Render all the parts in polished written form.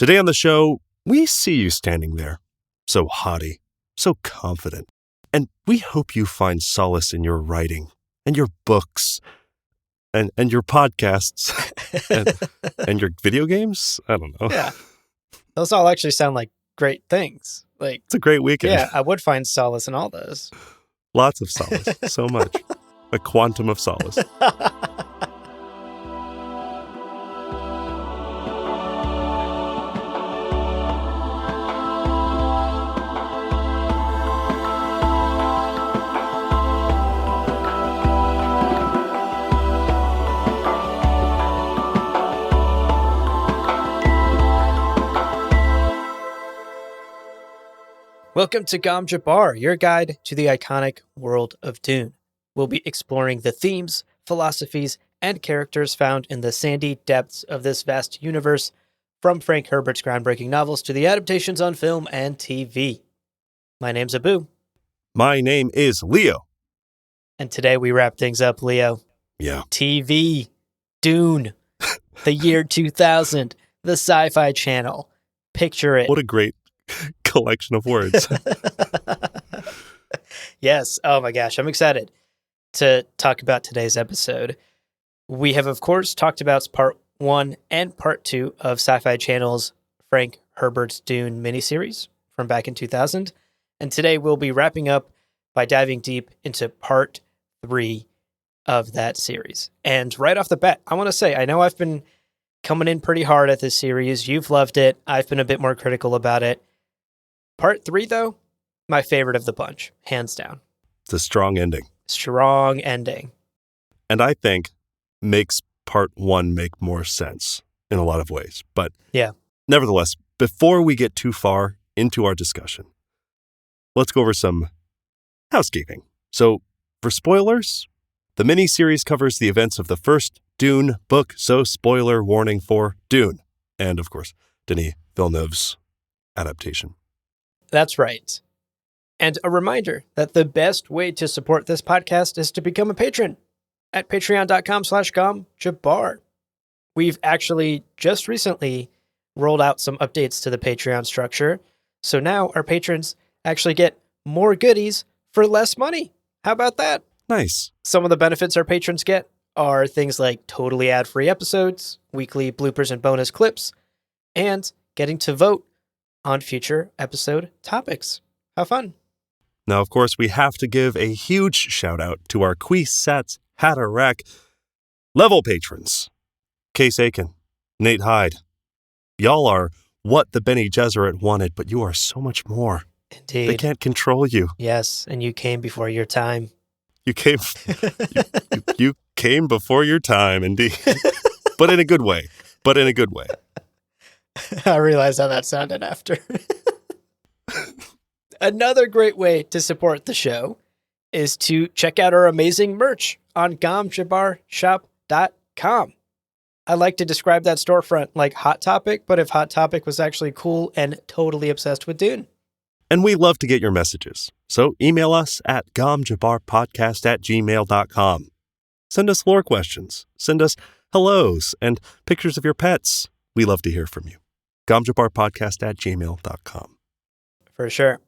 Today on the show, we see you standing there, so haughty, so confident, and we hope you find solace in your writing and your books and your podcasts and your video games. I don't know. Yeah. Those all actually sound like great things. Like, it's a great weekend. Yeah, I would find solace in all those. Lots of solace. So much. A quantum of solace. Welcome to Gom Jabbar, your guide to the iconic world of Dune. We'll be exploring the themes, philosophies, and characters found in the sandy depths of this vast universe, from Frank Herbert's groundbreaking novels to the adaptations on film and TV. My name's Abu. My name is Leo. And today we wrap things up, Leo. Yeah. TV, Dune, the year 2000, the SyFy Channel. Picture it. What a great collection of words. Yes. Oh my gosh. I'm excited to talk about today's episode. We have, of course, talked about part 1 and part 2 of SyFy Channel's Frank Herbert's Dune miniseries from back in 2000. And today we'll be wrapping up by diving deep into part 3 of that series. And right off the bat, I want to say, I know I've been coming in pretty hard at this series. You've loved it. I've been a bit more critical about it. Part 3, though, my favorite of the bunch, hands down. It's a strong ending. Strong ending. And I think makes part 1 make more sense in a lot of ways. But yeah, nevertheless, before we get too far into our discussion, let's go over some housekeeping. So, for spoilers, the miniseries covers the events of the first Dune book, so spoiler warning for Dune. And, of course, Denis Villeneuve's adaptation. That's right. And a reminder that the best way to support this podcast is to become a patron at patreon.com/gomjabbar. We've actually just recently rolled out some updates to the Patreon structure. So now our patrons actually get more goodies for less money. How about that? Nice. Some of the benefits our patrons get are things like totally ad-free episodes, weekly bloopers and bonus clips, and getting to vote on future episode topics. How fun. Now, of course, we have to give a huge shout out to our Kwisatz Haderach level patrons. Case Aiken, Nate Hyde. Y'all are what the Bene Gesserit wanted, but you are so much more. Indeed. They can't control you. Yes, and you came before your time. You came you came before your time, indeed. But in a good way. I realized how that sounded after. Another great way to support the show is to check out our amazing merch on gomjabbarshop.com. I like to describe that storefront like Hot Topic, but if Hot Topic was actually cool and totally obsessed with Dune. And we love to get your messages. So email us at gomjabbarpodcast@gmail.com. Send us lore questions. Send us hellos and pictures of your pets. We love to hear from you. gomjabbarpodcast@gmail.com. For sure.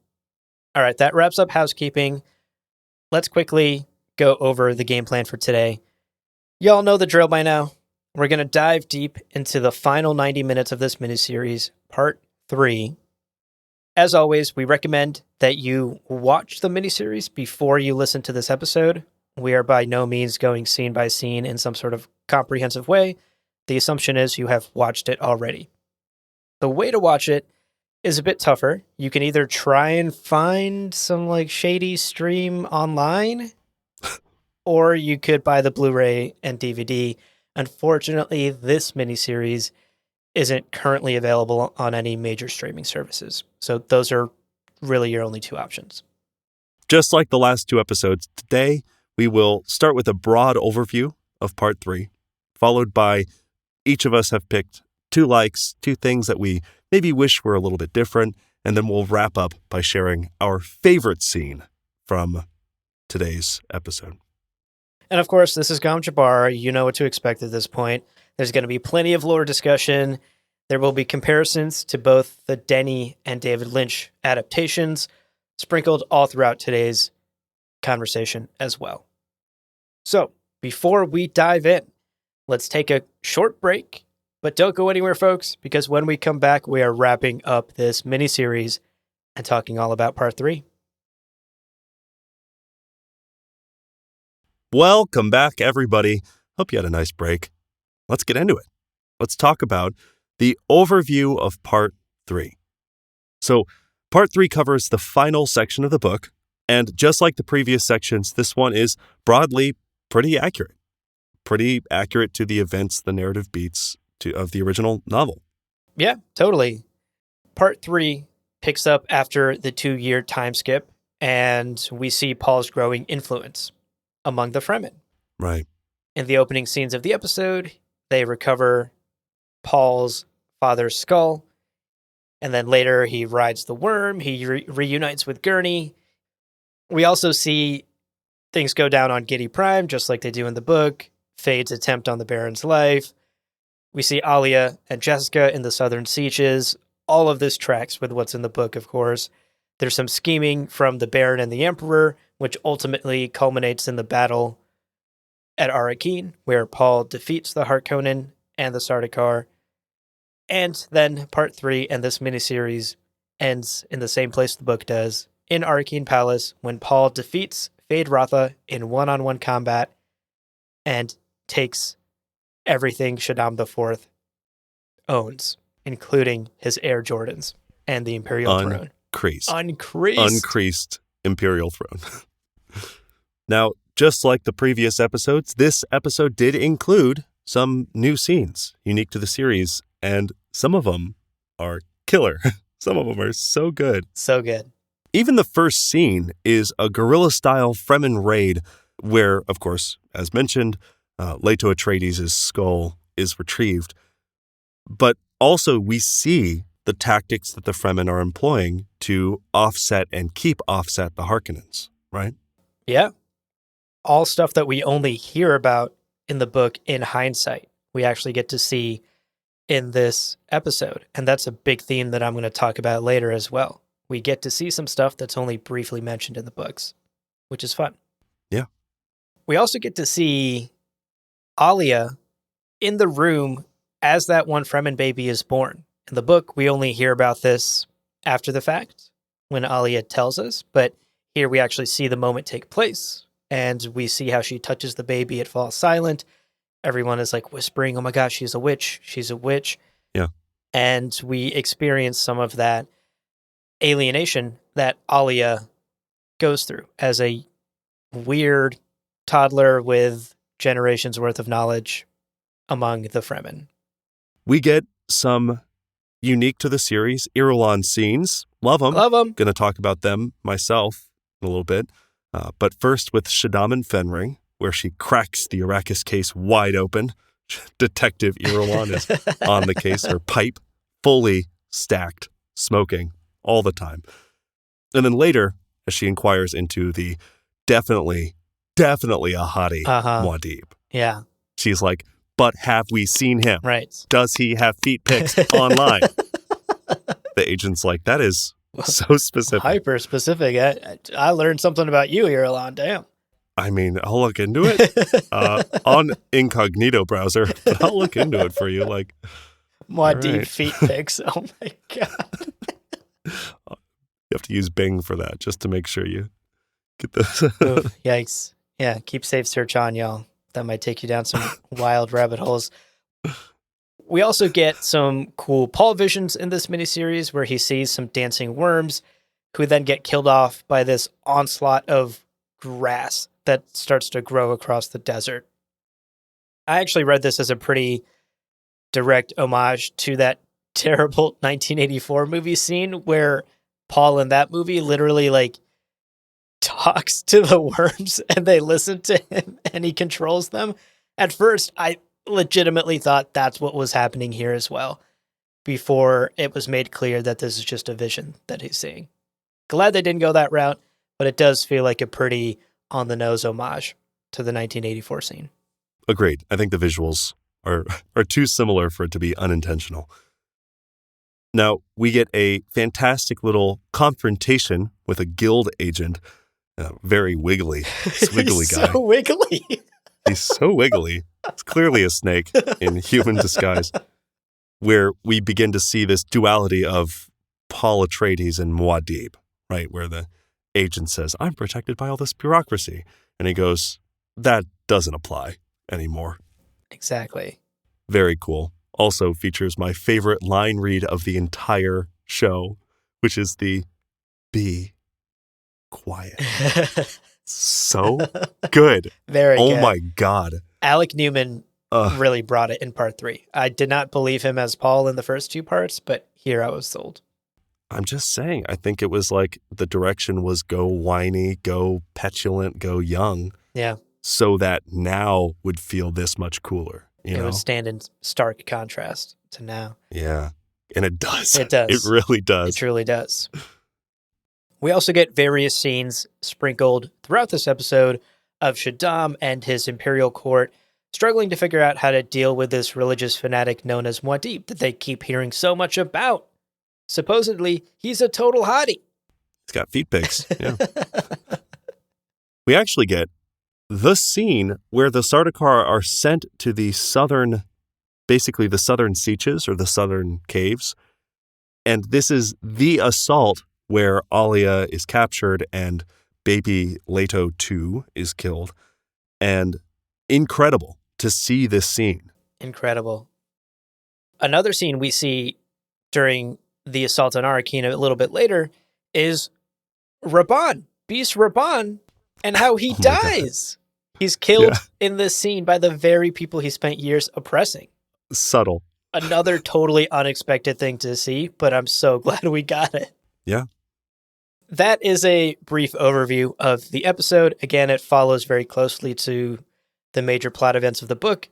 All right, that wraps up housekeeping. Let's quickly go over the game plan for today. Y'all know the drill by now. We're going to dive deep into the final 90 minutes of this miniseries, part 3. As always, we recommend that you watch the miniseries before you listen to this episode. We are by no means going scene by scene in some sort of comprehensive way. The assumption is you have watched it already. The way to watch it is a bit tougher. You can either try and find some like shady stream online, or you could buy the Blu-ray and DVD. Unfortunately, this miniseries isn't currently available on any major streaming services. So those are really your only two options. Just like the last 2 episodes, today we will start with a broad overview of part 3, followed by each of us have picked 2 likes, 2 things that we maybe wish were a little bit different, and then we'll wrap up by sharing our favorite scene from today's episode. And of course, this is Gom Jabbar. You know what to expect at this point. There's going to be plenty of lore discussion. There will be comparisons to both the Denny and David Lynch adaptations sprinkled all throughout today's conversation as well. So, before we dive in, let's take a short break, but don't go anywhere, folks, because when we come back, we are wrapping up this miniseries and talking all about part 3. Welcome back, everybody. Hope you had a nice break. Let's get into it. Let's talk about the overview of Part 3. So, Part 3 covers the final section of the book, and just like the previous sections, this one is broadly pretty accurate. Pretty accurate to the events, the narrative beats of the original novel. Yeah, totally. Part 3 picks up after the 2-year time skip, and we see Paul's growing influence among the Fremen. Right. In the opening scenes of the episode, they recover Paul's father's skull, and then later he rides the worm, he reunites with Gurney. We also see things go down on Giedi Prime, just like they do in the book. Fade's attempt on the Baron's life. We see Alia and Jessica in the Southern Sieges. All of this tracks with what's in the book, of course. There's some scheming from the Baron and the Emperor, which ultimately culminates in the battle at Arrakeen, where Paul defeats the Harkonnen and the Sardaukar. And then Part 3 and this miniseries ends in the same place the book does, in Arrakeen Palace, when Paul defeats Fade Rotha in one-on-one combat and takes everything Shaddam IV owns, including his Air Jordans and the Imperial Throne. Uncreased Imperial Throne. Now, just like the previous episodes, this episode did include some new scenes unique to the series, and some of them are killer. Some of them are so good. So good. Even the first scene is a guerrilla-style Fremen raid where, of course, as mentioned, Leto Atreides' skull is retrieved. But also we see the tactics that the Fremen are employing to offset and keep offset the Harkonnens, right? Yeah. All stuff that we only hear about in the book in hindsight, we actually get to see in this episode. And that's a big theme that I'm going to talk about later as well. We get to see some stuff that's only briefly mentioned in the books, which is fun. Yeah. We also get to see Alia in the room as that one Fremen baby is born. In the book, we only hear about this after the fact, when Alia tells us, but here we actually see the moment take place, and we see how she touches the baby, it falls silent. Everyone is like whispering, oh my gosh, she's a witch, she's a witch. Yeah. And we experience some of that alienation that Alia goes through as a weird toddler with generations worth of knowledge among the Fremen. We get some unique to the series Irulan scenes. Love them. Going to talk about them myself in a little bit. But first with Shaddam and Fenring, where she cracks the Arrakis case wide open. Detective Irulan is on the case, her pipe fully stacked, smoking all the time. And then later, as she inquires into the definitely a hottie Muad'Dib. Yeah. She's like, but have we seen him? Right. Does he have feet pics online? The agent's like, that is so specific. Hyper specific. I learned something about you, Irulan. Damn. I mean, I'll look into it on incognito browser. But I'll look into it for you. Like, Muad'Dib right. feet pics. Oh my god. You have to use Bing for that just to make sure you get this. Oof, yikes. Yeah, keep safe search on, y'all. That might take you down some wild rabbit holes. We also get some cool Paul visions in this miniseries where he sees some dancing worms who then get killed off by this onslaught of grass that starts to grow across the desert. I actually read this as a pretty direct homage to that terrible 1984 movie scene where Paul in that movie literally like talks to the worms and they listen to him and he controls them. At first, I legitimately thought that's what was happening here as well, before it was made clear that this is just a vision that he's seeing. Glad they didn't go that route, but it does feel like a pretty on-the-nose homage to the 1984 scene. Agreed. I think the visuals are too similar for it to be unintentional. Now, we get a fantastic little confrontation with a guild agent, very wiggly, swiggly He's guy. so wiggly. He's so wiggly. It's clearly a snake in human disguise, where we begin to see this duality of Paul Atreides and Muad'Dib, right? Where the agent says, I'm protected by all this bureaucracy. And he goes, that doesn't apply anymore. Exactly. Very cool. Also features my favorite line read of the entire show, which is the be quiet. So good. Very good. Oh my God. Alec Newman really brought it in part 3. I did not believe him as Paul in the first 2 parts, but here I was sold. I'm just saying, I think it was like the direction was go whiny, go petulant, go young. Yeah. So that now would feel this much cooler. It would stand in stark contrast to now. Yeah. And it does. It does. It really does. It truly does. We also get various scenes sprinkled throughout this episode of Shaddam and his imperial court struggling to figure out how to deal with this religious fanatic known as Muad'Dib that they keep hearing so much about. Supposedly, he's a total hottie. He's got feet pics. Yeah. We actually get the scene where the Sardaukar are sent to the southern, basically the southern Sieches or the southern caves. And this is the assault where Alia is captured and baby Leto 2 is killed. And incredible to see this scene. Incredible. Another scene we see during the assault on Arrakeen a little bit later is Rabban, Beast Rabban, and how he dies. He's killed in this scene by the very people he spent years oppressing. Subtle. Another totally unexpected thing to see, but I'm so glad we got it. Yeah. That is a brief overview of the episode. Again, it follows very closely to the major plot events of the book,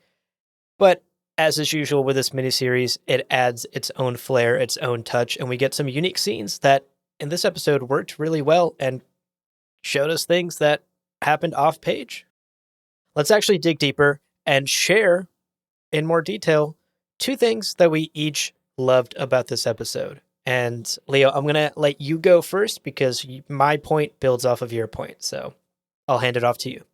but as is usual with this miniseries, it adds its own flair, its own touch, and we get some unique scenes that in this episode worked really well and showed us things that happened off page. Let's actually dig deeper and share in more detail 2 things that we each loved about this episode. And Leo, I'm going to let you go first because my point builds off of your point. So I'll hand it off to you.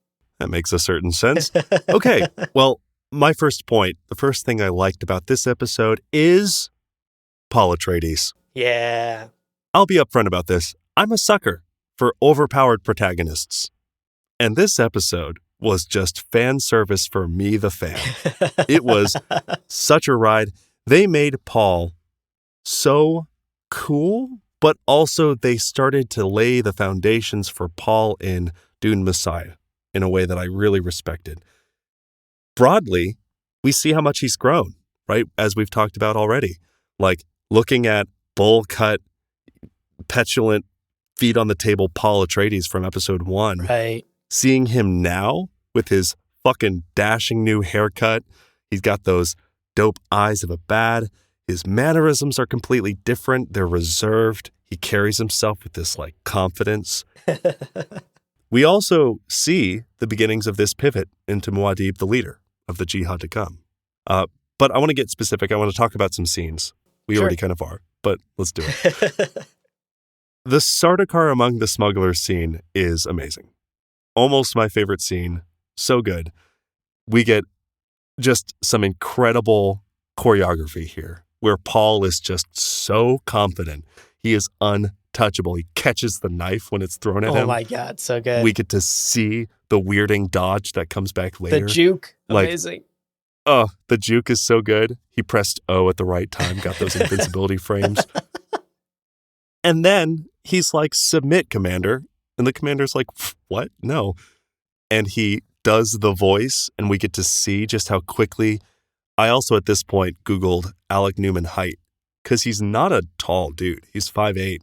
That makes a certain sense. Okay. Well, my first point, the first thing I liked about this episode is Paul Atreides. Yeah. I'll be upfront about this. I'm a sucker for overpowered protagonists. And this episode was just fan service for me, the fan. It was such a ride. They made Paul so cool, but also they started to lay the foundations for Paul in Dune Messiah in a way that I really respected. Broadly, we see how much he's grown, right? As we've talked about already. Like looking at bowl cut, petulant, feet on the table Paul Atreides from episode 1. Right. Seeing him now with his fucking dashing new haircut. He's got those dope eyes of a bat. His mannerisms are completely different. They're reserved. He carries himself with this like confidence. We also see the beginnings of this pivot into Muad'Dib, the leader of the jihad to come. But I want to get specific. I want to talk about some scenes. We already kind of are, but let's do it. The Sardaukar among the smugglers scene is amazing. Almost my favorite scene. So good. We get just some incredible choreography here where Paul is just so confident. He is untouchable. He catches the knife when it's thrown at him. Oh my God, so good. We get to see the weirding dodge that comes back later. The juke, amazing. Oh, the juke is so good. He pressed O at the right time, got those invincibility frames. And then he's like, submit, Commander. And the commander's like, what? No. And he does the voice, and we get to see just how quickly. I also at this point Googled Alec Newman height, because he's not a tall dude. He's 5'8",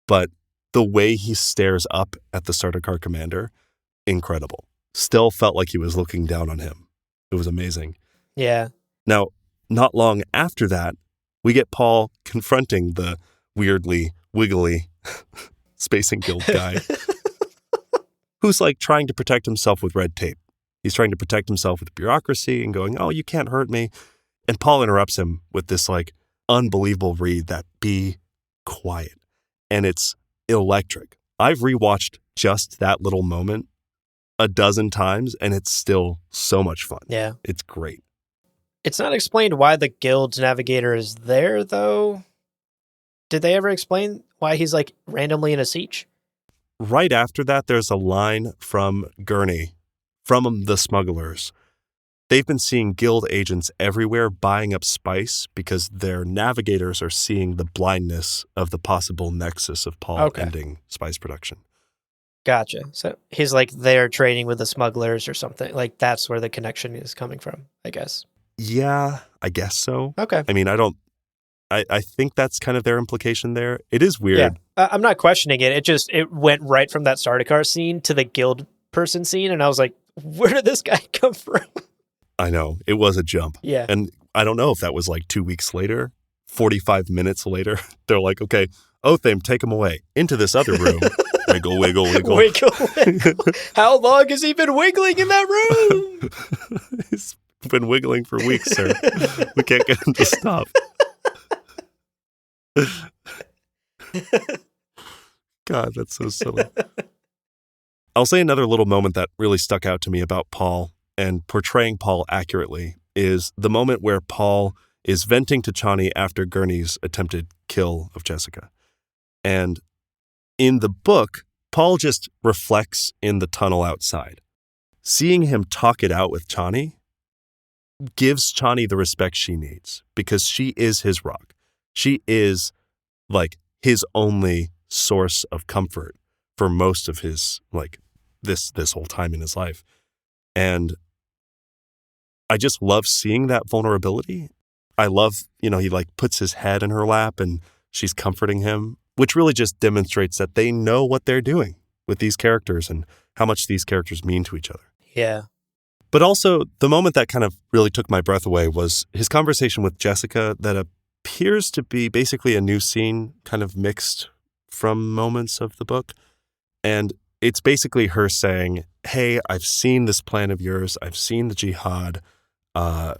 but the way he stares up at the Sardaukar commander, incredible. Still felt like he was looking down on him. It was amazing. Yeah. Now, not long after that, we get Paul confronting the weirdly wiggly Spacing Guild guy who's like trying to protect himself with red tape. He's trying to protect himself with bureaucracy and going, oh, you can't hurt me. And Paul interrupts him with this like, unbelievable read, that Be Quiet. And it's electric. I've rewatched just that little moment a dozen times, and it's still so much fun. Yeah. It's great. It's not explained why the guild's navigator is there, though. Did they ever explain why he's like randomly in a siege? Right after that, there's a line from Gurney, from the smugglers. They've been seeing guild agents everywhere buying up spice because their navigators are seeing the blindness of the possible nexus of Paul ending spice production. Gotcha. So he's like there trading with the smugglers or something. Like that's where the connection is coming from, I guess. Yeah, I guess so. Okay. I mean, I think that's kind of their implication there. It is weird. Yeah. I'm not questioning it. It went right from that Sardaukar scene to the guild person scene. And I was like, where did this guy come from? I know. It was a jump. Yeah. And I don't know if that was like 2 weeks later, 45 minutes later. They're like, okay, Otham, take him away into this other room. Wiggle, wiggle, wiggle. Wiggle, wiggle. How long has he been wiggling in that room? He's been wiggling for weeks, sir. We can't get him to stop. God, that's so silly. I'll say another little moment that really stuck out to me about Paul and portraying Paul accurately is the moment where Paul is venting to Chani after Gurney's attempted kill of Jessica. And in the book, Paul just reflects in the tunnel outside. Seeing him talk it out with Chani gives Chani the respect she needs because she is his rock. She is like his only source of comfort for most of his like this whole time in his life. And I just love seeing that vulnerability. I love, he like puts his head in her lap and she's comforting him, which really just demonstrates that they know what they're doing with these characters and how much these characters mean to each other. Yeah. But also the moment that kind of really took my breath away was his conversation with Jessica that appears to be basically a new scene kind of mixed from moments of the book. And it's basically her saying, hey, I've seen this plan of yours. I've seen the jihad. A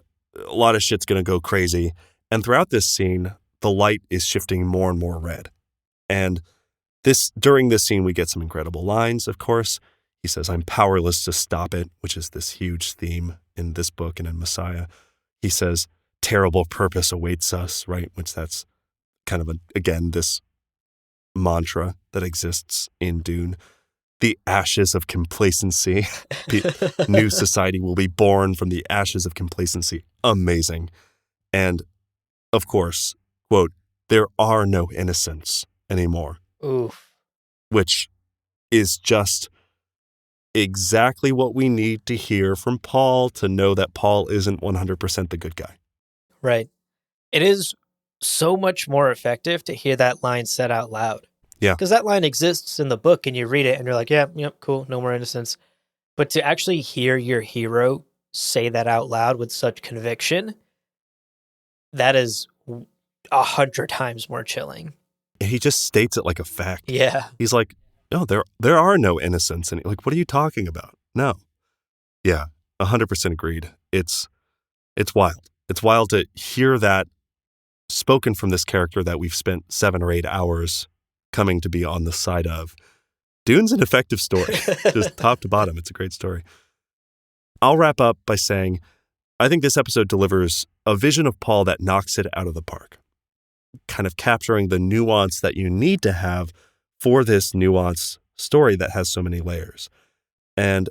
lot of shit's going to go crazy. And throughout this scene, the light is shifting more and more red. And during this scene, we get some incredible lines, of course. He says, I'm powerless to stop it, which is this huge theme in this book and in Messiah. He says, terrible purpose awaits us, right? Which that's kind of, again, this mantra that exists in Dune. The ashes of complacency. New society will be born from the ashes of complacency. Amazing. And, of course, quote, there are no innocents anymore. Oof. Which is just exactly what we need to hear from Paul to know that Paul isn't 100% the good guy. Right. It is so much more effective to hear that line said out loud. Yeah. Because that line exists in the book and you read it and you're like, yeah, yep, cool, no more innocence. But to actually hear your hero say that out loud with such conviction, that is 100 times more chilling. He just states it like a fact. Yeah. He's like, no, there are no innocents. And like, what are you talking about? No. Yeah, 100% agreed. It's wild. It's wild to hear that spoken from this character that we've spent 7 or 8 hours coming to be on the side of. Dune's an effective story, just top to bottom. It's a great story. I'll wrap up by saying, I think this episode delivers a vision of Paul that knocks it out of the park, kind of capturing the nuance that you need to have for this nuanced story that has so many layers. And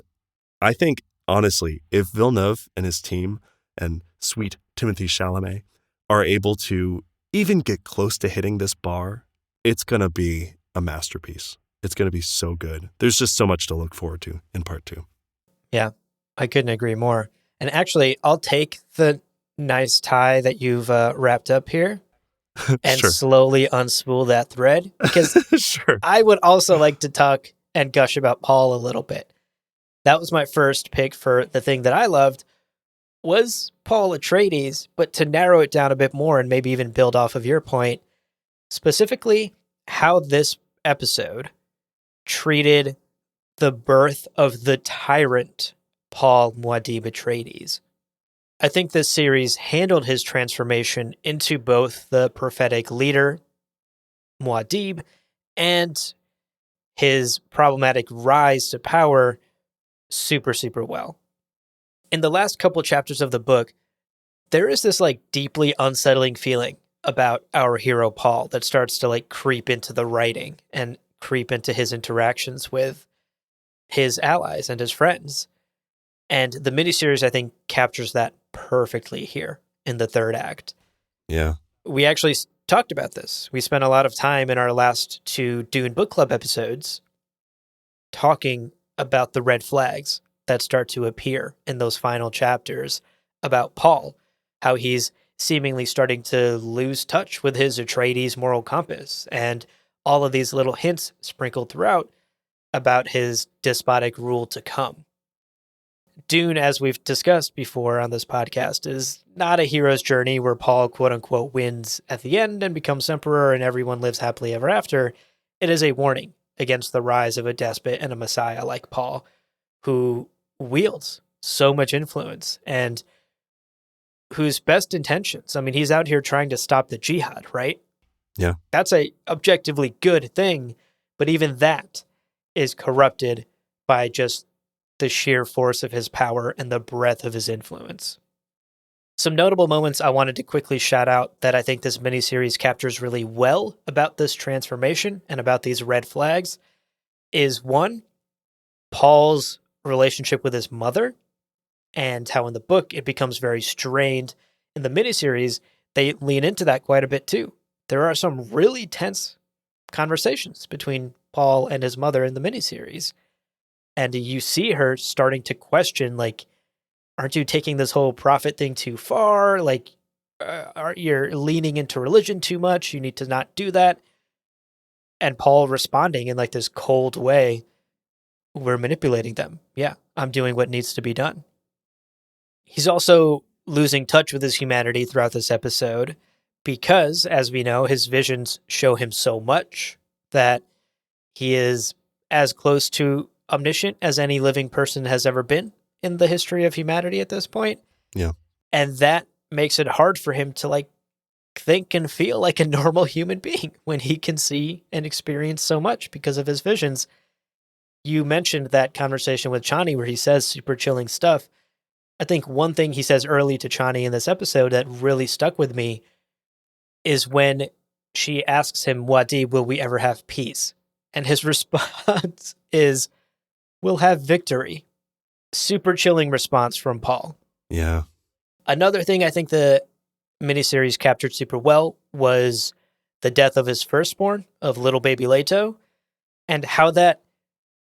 I think, honestly, if Villeneuve and his team and sweet Timothée Chalamet are able to even get close to hitting this bar, it's going to be a masterpiece. It's going to be so good. There's just so much to look forward to in part 2. Yeah, I couldn't agree more. And actually, I'll take the nice tie that you've wrapped up here and Sure. slowly unspool that thread. Because Sure. I would also like to talk and gush about Paul a little bit. That was my first pick for the thing that I loved was Paul Atreides, but to narrow it down a bit more and maybe even build off of your point, specifically how this episode treated the birth of the tyrant Paul Muad'Dib Atreides. I think this series handled his transformation into both the prophetic leader, Muad'Dib, and his problematic rise to power super, super well. In the last couple chapters of the book, there is this like deeply unsettling feeling about our hero Paul that starts to like creep into the writing and creep into his interactions with his allies and his friends. And the miniseries, I think, captures that perfectly here in the third act. Yeah. We actually talked about this. We spent a lot of time in our last 2 Dune Book Club episodes talking about the red flags that start to appear in those final chapters about Paul, how he's seemingly starting to lose touch with his Atreides moral compass, and all of these little hints sprinkled throughout about his despotic rule to come. Dune, as we've discussed before on this podcast, is not a hero's journey where Paul, quote unquote, wins at the end and becomes emperor and everyone lives happily ever after. It is a warning against the rise of a despot and a messiah like Paul, who wields so much influence and whose best intentions, I mean, he's out here trying to stop the jihad, right? Yeah. That's a objectively good thing, but even that is corrupted by just the sheer force of his power and the breadth of his influence. Some notable moments I wanted to quickly shout out that I think this miniseries captures really well about this transformation and about these red flags is one, Paul's relationship with his mother, and how in the book it becomes very strained. In the miniseries, they lean into that quite a bit too. There are some really tense conversations between Paul and his mother in the miniseries. And you see her starting to question, like, aren't you taking this whole prophet thing too far? Like, aren't you leaning into religion too much? You need to not do that. And Paul responding in like this cold way, we're manipulating them. Yeah, I'm doing what needs to be done. He's also losing touch with his humanity throughout this episode because, as we know, his visions show him so much that he is as close to omniscient as any living person has ever been in the history of humanity at this point. Yeah. And that makes it hard for him to like think and feel like a normal human being when he can see and experience so much because of his visions. You mentioned that conversation with Chani where he says super chilling stuff. I think one thing he says early to Chani in this episode that really stuck with me is when she asks him, Wadi, will we ever have peace? And his response is, we'll have victory. Super chilling response from Paul. Yeah. Another thing I think the miniseries captured super well was the death of his firstborn, of little baby Leto, and how that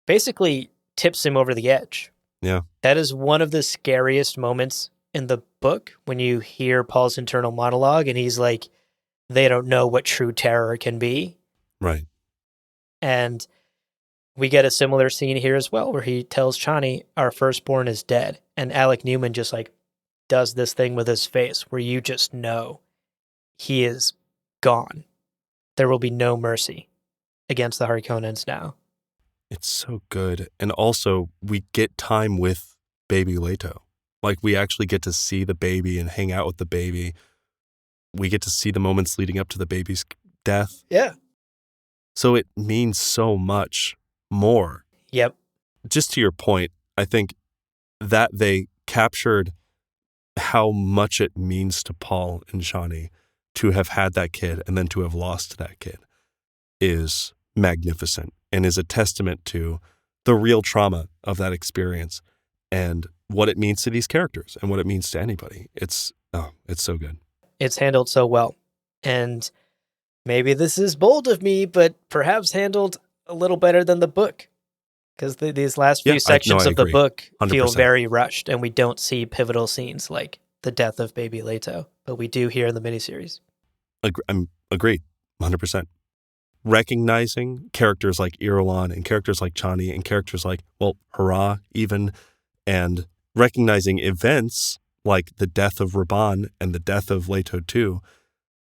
basically tips him over the edge. Yeah. That is one of the scariest moments in the book when you hear Paul's internal monologue and he's like, they don't know what true terror can be. Right. And we get a similar scene here as well where he tells Chani, our firstborn is dead. And Alec Newman just like does this thing with his face where you just know he is gone. There will be no mercy against the Harkonnens now. It's so good. And also, we get time with baby Leto. Like, we actually get to see the baby and hang out with the baby. We get to see the moments leading up to the baby's death. Yeah. So it means so much more. Yep. Just to your point, I think that they captured how much it means to Paul and Chani to have had that kid and then to have lost that kid is magnificent and is a testament to the real trauma of that experience and what it means to these characters and what it means to anybody. It's so good. It's handled so well. And maybe this is bold of me, but perhaps handled a little better than the book. Because these last few sections of the book 100%. Feel very rushed, and we don't see pivotal scenes like the death of baby Leto, but we do here in the miniseries. I'm agreed, 100%. Recognizing characters like Irulan and characters like Chani and characters like, Hera even, and recognizing events like the death of Raban and the death of Leto too,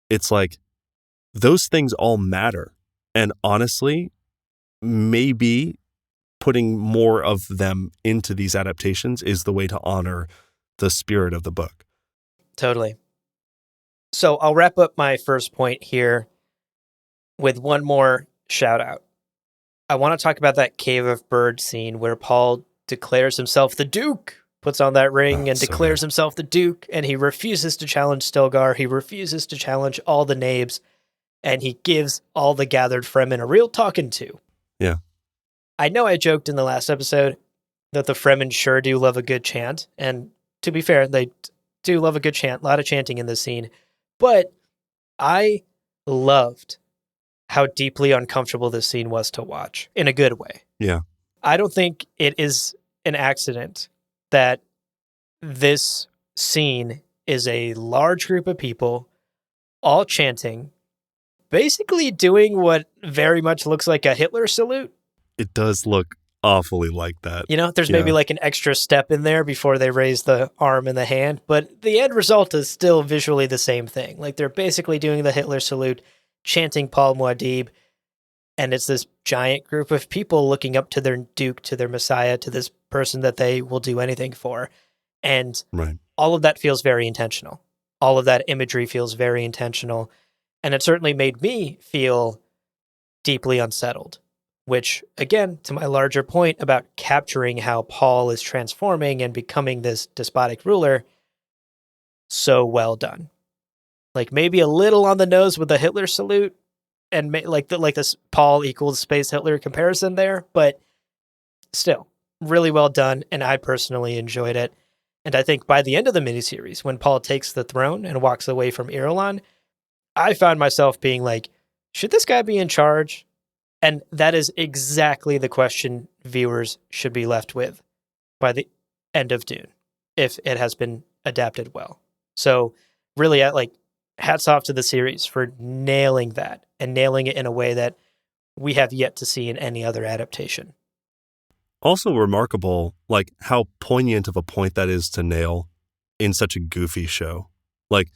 it's like those things all matter. And honestly, maybe putting more of them into these adaptations is the way to honor the spirit of the book. Totally. So I'll wrap up my first point here with one more shout out. I want to talk about that Cave of Birds scene where Paul declares himself the Duke, puts on that ring and declares himself the Duke, and he refuses to challenge Stilgar. He refuses to challenge all the Nabes, and he gives all the gathered Fremen a real talking to. Yeah. I know I joked in the last episode that the Fremen sure do love a good chant, and to be fair, they do love a good chant, a lot of chanting in this scene, but I loved how deeply uncomfortable this scene was to watch, in a good way. Yeah. I don't think it is an accident that this scene is a large group of people all chanting, basically doing what very much looks like a Hitler salute. It does look awfully like that. You know, there's maybe like an extra step in there before they raise the arm and the hand, but the end result is still visually the same thing. Like they're basically doing the Hitler salute, chanting Paul Muad'Dib, and it's this giant group of people looking up to their Duke, to their Messiah, to this person that they will do anything for. And all of that feels very intentional. All of that imagery feels very intentional. And it certainly made me feel deeply unsettled, which, again, to my larger point about capturing how Paul is transforming and becoming this despotic ruler, so well done. Like maybe a little on the nose with the Hitler salute and like this Paul equals space Hitler comparison there, but still really well done. And I personally enjoyed it. And I think by the end of the miniseries, when Paul takes the throne and walks away from Irulan, I found myself being like, should this guy be in charge? And that is exactly the question viewers should be left with by the end of Dune, if it has been adapted well. So really, hats off to the series for nailing that and nailing it in a way that we have yet to see in any other adaptation. Also remarkable, like how poignant of a point that is to nail in such a goofy show, like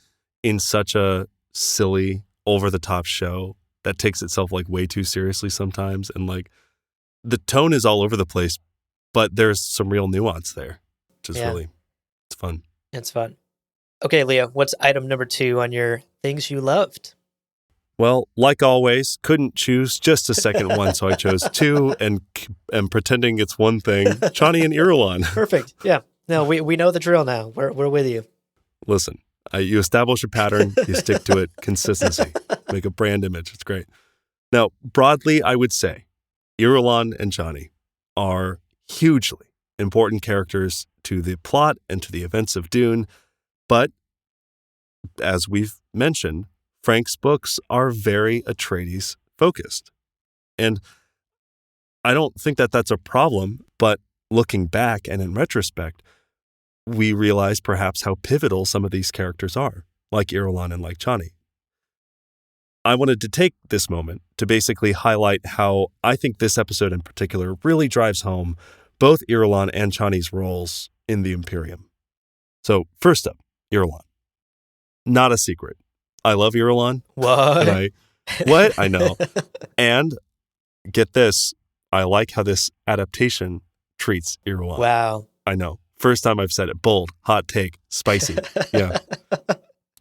in such a silly, over-the-top show that takes itself like way too seriously sometimes. And like the tone is all over the place, but there's some real nuance there, which is really, it's fun. It's fun. Okay, Leah, what's item number 2 on your things you loved? Well, like always, couldn't choose just a second one, so I chose 2 and pretending it's one thing, Chani and Irulan. Perfect. Yeah. No, we know the drill now. We're with you. Listen, you establish a pattern, you stick to it, consistency, make a brand image. It's great. Now, broadly, I would say Irulan and Chani are hugely important characters to the plot and to the events of Dune, but as we've mentioned, Frank's books are very Atreides focused. And I don't think that that's a problem, but looking back and in retrospect, we realize perhaps how pivotal some of these characters are, like Irulan and like Chani. I wanted to take this moment to basically highlight how I think this episode in particular really drives home both Irulan and Chani's roles in the Imperium. So first up, Irulan. Not a secret. I love Irulan. What? What? I know. And get this, I like how this adaptation treats Irulan. Wow. I know. First time I've said it. Bold, hot take, spicy. Yeah.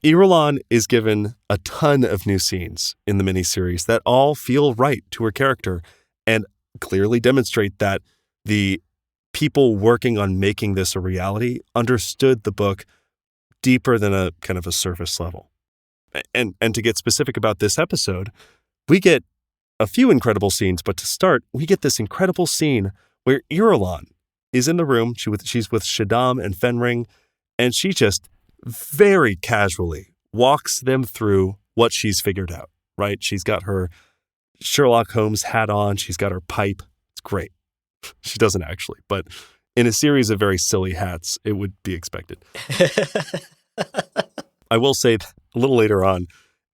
Irulan is given a ton of new scenes in the miniseries that all feel right to her character and clearly demonstrate that the people working on making this a reality understood the book deeper than a kind of a surface level. And to get specific about this episode, we get a few incredible scenes, but to start, we get this incredible scene where Irulan is in the room. She's with Shaddam and Fenring, and she just very casually walks them through what she's figured out, right? She's got her Sherlock Holmes hat on. She's got her pipe. It's great. She doesn't actually, but in a series of very silly hats, it would be expected. I will say that a little later on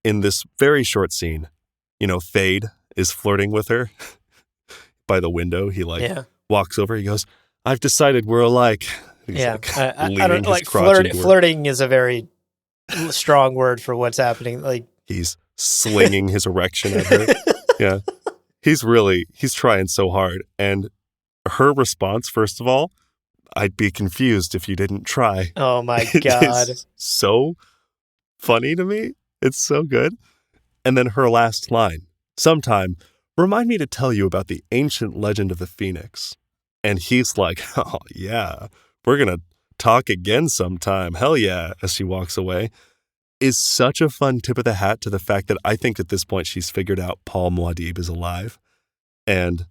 in this very short scene, Fade is flirting with her by the window. He walks over. He goes, "I've decided we're alike." He's I don't like flirting is a very strong word for what's happening. Like he's slinging his erection at her. Yeah. He's trying so hard. And her response, first of all, I'd be confused if you didn't try. Oh my It God. is so funny to me. It's so good. And then her last line, sometime, remind me to tell you about the ancient legend of the Phoenix. And he's like, oh, yeah, we're going to talk again sometime. Hell yeah, as she walks away. Is such a fun tip of the hat to the fact that I think at this point she's figured out Paul Muad'Dib is alive. And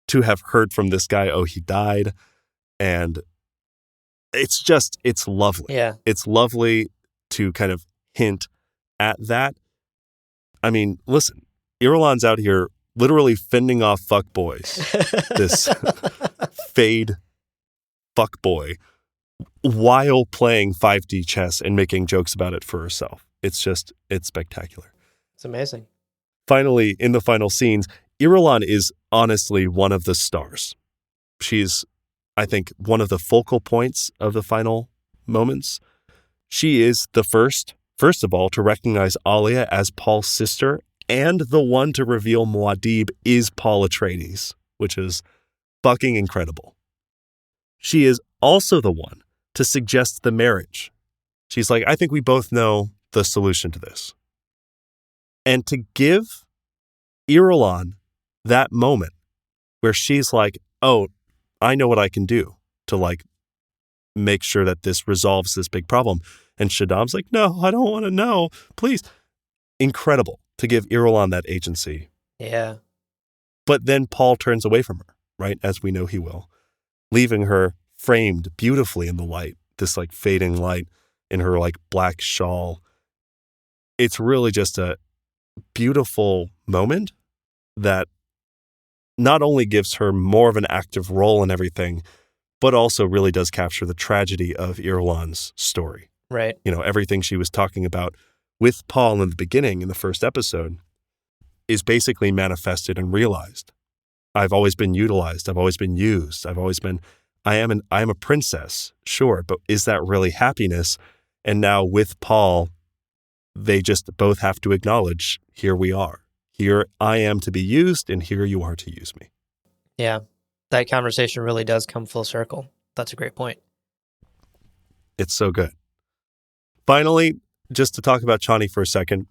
to have heard from this guy, oh, he died. And it's lovely. Yeah. It's lovely to kind of hint at that. I mean, listen, Irulan's out here literally fending off fuckboys. This fade fuckboy while playing 5D chess and making jokes about it for herself. It's spectacular. It's amazing. Finally, in the final scenes, Irulan is honestly one of the stars. She's, I think, one of the focal points of the final moments. She is the first of all, to recognize Alia as Paul's sister, and the one to reveal Muad'Dib is Paul Atreides, which is fucking incredible. She is also the one to suggest the marriage. She's like, I think we both know the solution to this. And to give Irulan that moment where she's like, oh, I know what I can do to like make sure that this resolves this big problem. And Shaddam's like, no, I don't want to know. Please. Incredible to give Irulan that agency. Yeah. But then Paul turns away from her, right? As we know he will, leaving her framed beautifully in the light, this like fading light in her like black shawl. It's really just a beautiful moment that not only gives her more of an active role in everything, but also really does capture the tragedy of Irulan's story. Right. You know, everything she was talking about with Paul in the beginning, in the first episode, is basically manifested and realized. I've always been utilized. I've always been used. I am a princess, sure, but is that really happiness? And now with Paul, they just both have to acknowledge, here we are. Here I am to be used, and here you are to use me. Yeah. That conversation really does come full circle. That's a great point. It's so good. Finally, just to talk about Chani for a second,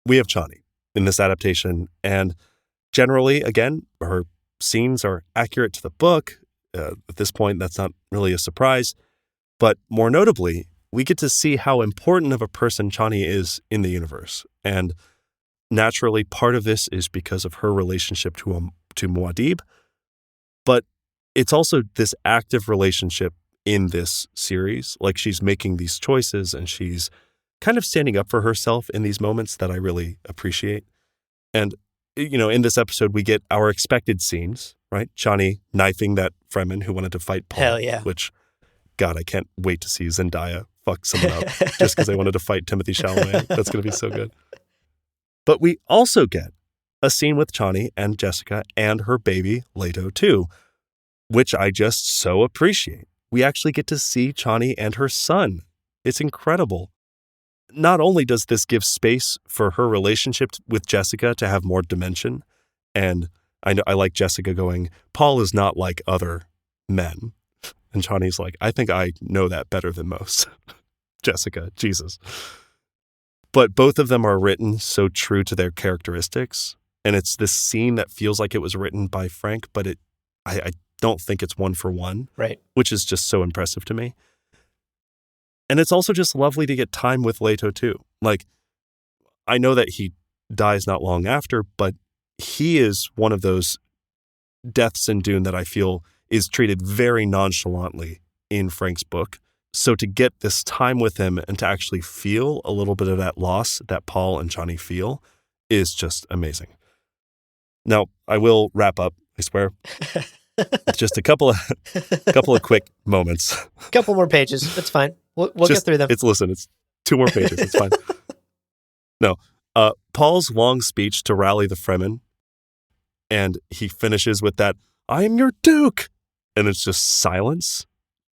we have Chani in this adaptation, and generally, again, her scenes are accurate to the book. At this point, that's not really a surprise. But more notably, we get to see how important of a person Chani is in the universe. And naturally, part of this is because of her relationship to Muad'Dib. But it's also this active relationship in this series. Like, she's making these choices and she's kind of standing up for herself in these moments that I really appreciate. And, you know, in this episode, we get our expected scenes, right? Chani knifing that Fremen who wanted to fight Paul. Hell yeah. Which, God, I can't wait to see Zendaya fuck someone up just because they wanted to fight Timothy Chalamet. That's going to be so good. But we also get a scene with Chani and Jessica and her baby, Leto, too, which I just so appreciate. We actually get to see Chani and her son. It's incredible. Not only does this give space for her relationship with Jessica to have more dimension, and I like Jessica going, Paul is not like other men. And Chani's like, I think I know that better than most. Jessica, Jesus. But both of them are written so true to their characteristics. And it's this scene that feels like it was written by Frank, but I don't think it's one for one. Right. Which is just so impressive to me. And it's also just lovely to get time with Leto too. Like, I know that he dies not long after, but he is one of those deaths in Dune that I feel is treated very nonchalantly in Frank's book. So to get this time with him and to actually feel a little bit of that loss that Paul and Chani feel is just amazing. Now, I will wrap up, I swear. It's just a couple of quick moments. A couple more pages. That's fine. We'll get through them. It's 2 more pages. It's fine. No. Paul's long speech to rally the Fremen, and he finishes with that, I am your Duke. And it's just silence.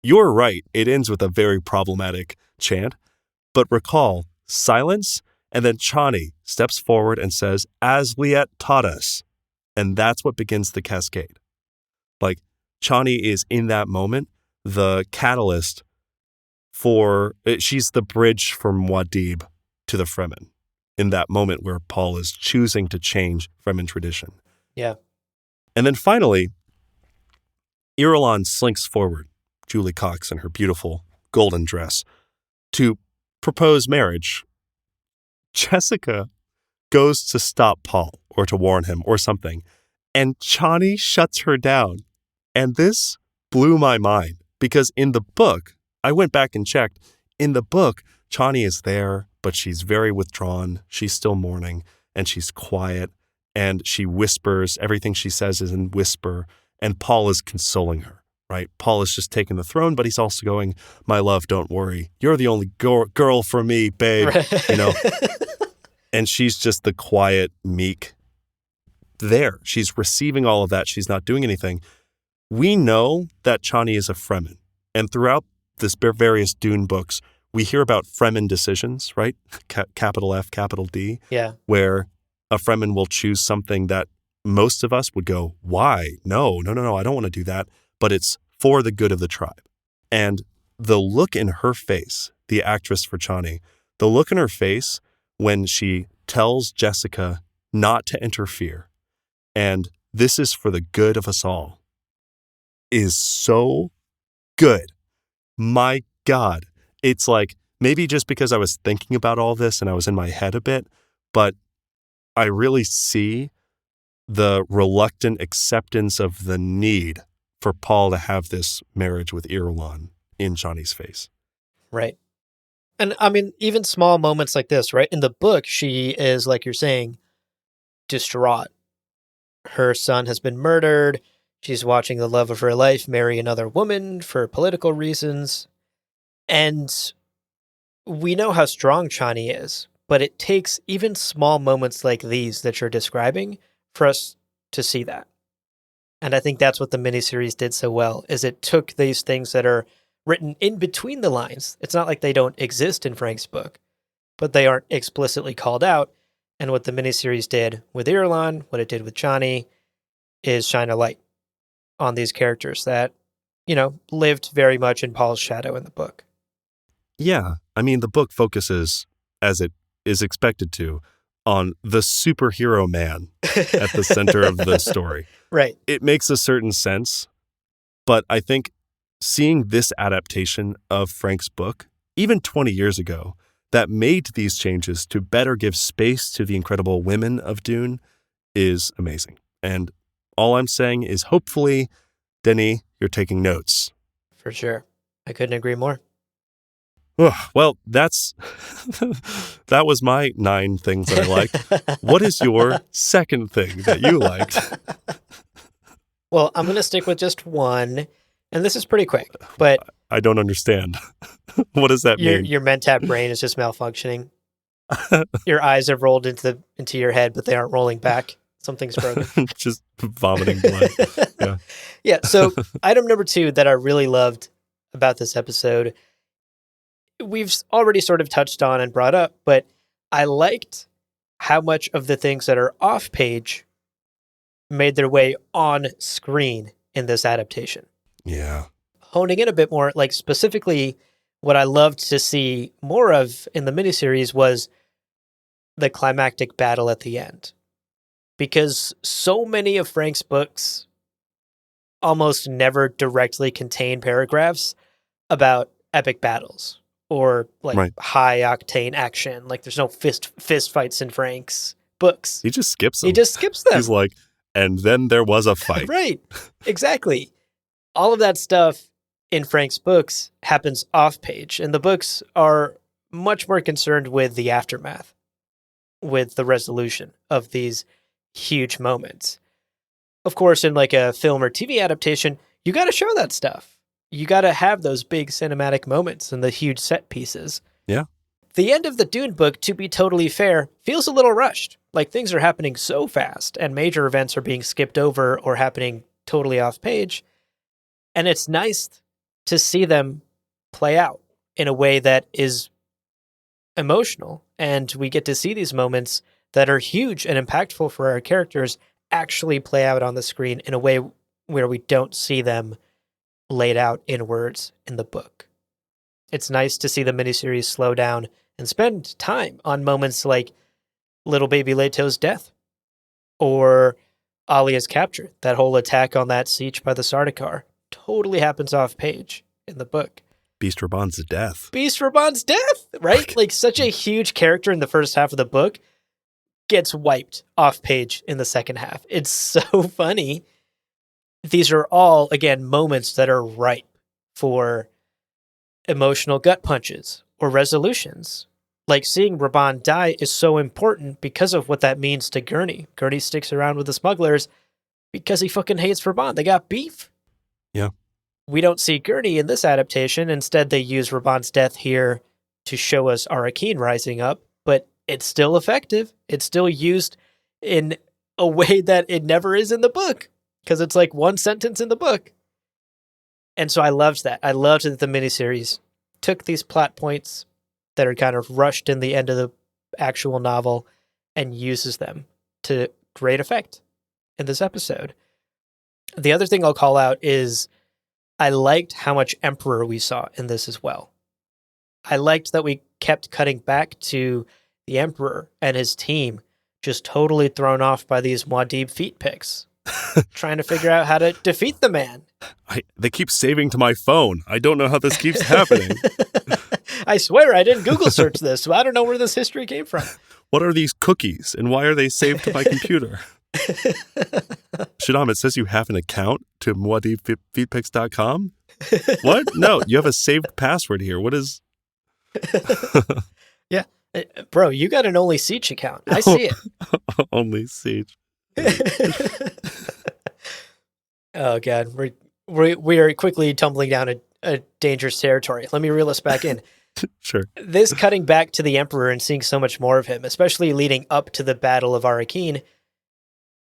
You're right. It ends with a very problematic chant. But recall, silence, and then Chani steps forward and says, as Liet taught us. And that's what begins the cascade. Like, Chani is in that moment the catalyst for, she's the bridge from Muad'Dib to the Fremen in that moment where Paul is choosing to change Fremen tradition. Yeah. And then finally, Irulan slinks forward, Julie Cox in her beautiful golden dress, to propose marriage. Jessica goes to stop Paul or to warn him or something, and Chani shuts her down. And this blew my mind because in the book, I went back and checked, in the book, Chani is there, but she's very withdrawn. She's still mourning and she's quiet and she whispers. Everything she says is in whisper, and Paul is consoling her, right? Paul is just taking the throne, but he's also going, my love, don't worry. You're the only girl for me, babe, you know? And she's just the quiet, meek there. She's receiving all of that. She's not doing anything. We know that Chani is a Fremen. And throughout this various Dune books, we hear about Fremen decisions, right? Capital F, capital D. Yeah. Where a Fremen will choose something that most of us would go, why? No, I don't want to do that. But it's for the good of the tribe. And the look in her face, the actress for Chani, the look in her face when she tells Jessica not to interfere, and this is for the good of us all, is so good. My God. It's like, maybe just because I was thinking about all this and I was in my head a bit, but I really see the reluctant acceptance of the need for Paul to have this marriage with Irulan in Chani's face. Right. And I mean, even small moments like this, right? In the book, she is, like you're saying, distraught. Her son has been murdered. She's watching the love of her life marry another woman for political reasons. And we know how strong Chani is, but it takes even small moments like these that you're describing for us to see that. And I think that's what the miniseries did so well, is it took these things that are written in between the lines. It's not like they don't exist in Frank's book, but they aren't explicitly called out. And what the miniseries did with Irulan, what it did with Chani, is shine a light on these characters that, you know, lived very much in Paul's shadow in the book. Yeah. I mean, the book focuses, as it is expected to, on the superhero man at the center of the story. Right. It makes a certain sense, but I think seeing this adaptation of Frank's book, even 20 years ago, that made these changes to better give space to the incredible women of Dune is amazing. And all I'm saying is hopefully, Denis, you're taking notes. For sure. I couldn't agree more. Well, that was my 9 things that I liked. What is your second thing that you liked? Well, I'm going to stick with just one, and this is pretty quick, but I don't understand. What does that mean? Your mentap brain is just malfunctioning. Your eyes have rolled into your head, but they aren't rolling back. Something's broken. Just vomiting blood. Yeah. Yeah. So item number 2 that I really loved about this episode, we've already sort of touched on and brought up, but I liked how much of the things that are off page made their way on screen in this adaptation. Yeah. Honing in a bit more, like specifically what I loved to see more of in the miniseries was the climactic battle at the end. Because so many of Frank's books almost never directly contain paragraphs about epic battles or like high octane action. Like there's no fist fights in Frank's books. He just skips them. He just skips them. He's like, and then there was a fight. Right. Exactly. All of that stuff in Frank's books happens off page, and the books are much more concerned with the aftermath, with the resolution of these huge moments. Of course, in like a film or TV adaptation, you got to show that stuff. You got to have those big cinematic moments and the huge set pieces. Yeah. The end of the Dune book, to be totally fair, feels a little rushed. Like things are happening so fast and major events are being skipped over or happening totally off page. And it's nice to see them play out in a way that is emotional. And we get to see these moments that are huge and impactful for our characters actually play out on the screen in a way where we don't see them laid out in words in the book. It's nice to see the miniseries slow down and spend time on moments like little baby Leto's death or Alia's capture. That whole attack on that siege by the Sardaukar totally happens off page in the book. Beast Raban's death. Beast Raban's death, right? Like such a huge character in the first half of the book gets wiped off page in the second half. It's so funny. These are all, again, moments that are ripe for emotional gut punches or resolutions. Like seeing Raban die is so important because of what that means to Gurney. Gurney sticks around with the smugglers because he fucking hates Raban. They got beef. Yeah. We don't see Gurney in this adaptation. Instead, they use Raban's death here to show us Arrakeen rising up, but it's still effective. It's still used in a way that it never is in the book because it's like one sentence in the book. And so I loved that. I loved that the miniseries took these plot points that are kind of rushed in the end of the actual novel and uses them to great effect in this episode. The other thing I'll call out is I liked how much Emperor we saw in this as well. I liked that we kept cutting back to the Emperor and his team just totally thrown off by these Muad'Dib feet pics, trying to figure out how to defeat the man. They keep saving to my phone. I don't know how this keeps happening. I swear I didn't Google search this, so I don't know where this history came from. What are these cookies, and why are they saved to my computer? Shadam, it says you have an account to muad'dibfeedpics.com? What? No, you have a saved password here. What is... Yeah. Bro, you got an Only Siege account. I see it. Only Siege. Oh, God. We are quickly tumbling down a dangerous territory. Let me reel us back in. Sure. This cutting back to the Emperor and seeing so much more of him, especially leading up to the Battle of Arrakeen,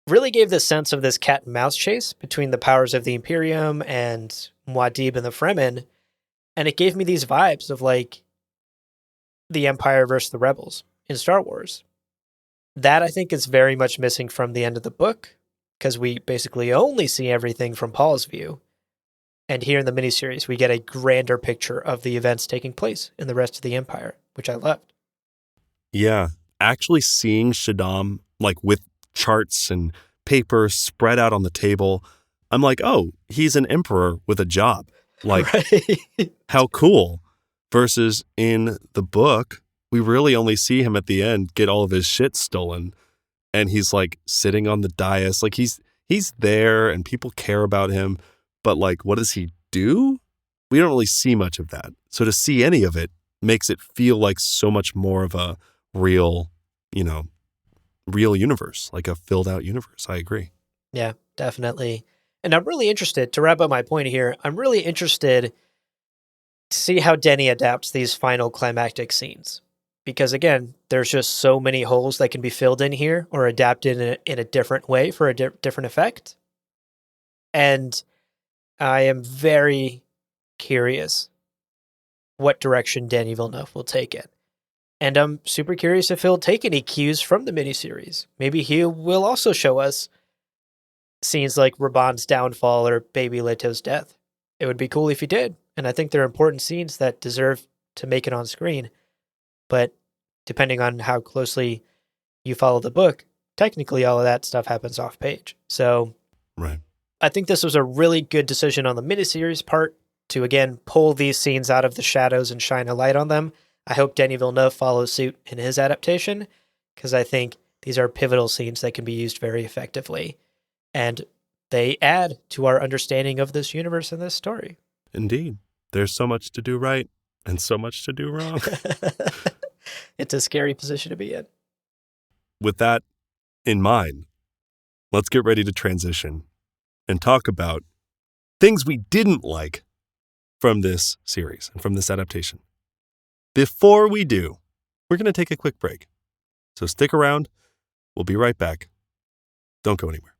really gave the sense of this cat and mouse chase between the powers of the Imperium and Muad'Dib and the Fremen. And it gave me these vibes of like the Empire versus the Rebels in Star Wars. That I think is very much missing from the end of the book because we basically only see everything from Paul's view. And here in the miniseries, we get a grander picture of the events taking place in the rest of the Empire, which I loved. Yeah. Actually seeing Shadam, like with charts and paper spread out on the table, I'm like, oh, he's an emperor with a job. Like, right. How cool. Versus in the book, we really only see him at the end get all of his shit stolen. And he's like sitting on the dais. Like he's there and people care about him. But like, what does he do? We don't really see much of that. So to see any of it makes it feel like so much more of a real universe, like a filled out universe. I agree. Yeah, definitely. And I'm really interested, to wrap up my point here, I'm really interested to see how Denny adapts these final climactic scenes. Because again, there's just so many holes that can be filled in here or adapted in a different way for a different effect. And I am very curious what direction Denis Villeneuve will take it. And I'm super curious if he'll take any cues from the miniseries. Maybe he will also show us scenes like Raban's downfall or Baby Leto's death. It would be cool if he did. And I think they're important scenes that deserve to make it on screen. But depending on how closely you follow the book, technically all of that stuff happens off page. So right. I think this was a really good decision on the miniseries part to, again, pull these scenes out of the shadows and shine a light on them. I hope Denis Villeneuve follows suit in his adaptation because I think these are pivotal scenes that can be used very effectively. And they add to our understanding of this universe and this story. Indeed. There's so much to do right and so much to do wrong. It's a scary position to be in. With that in mind, let's get ready to transition and talk about things we didn't like from this series and from this adaptation. Before we do, we're going to take a quick break. So stick around. We'll be right back. Don't go anywhere.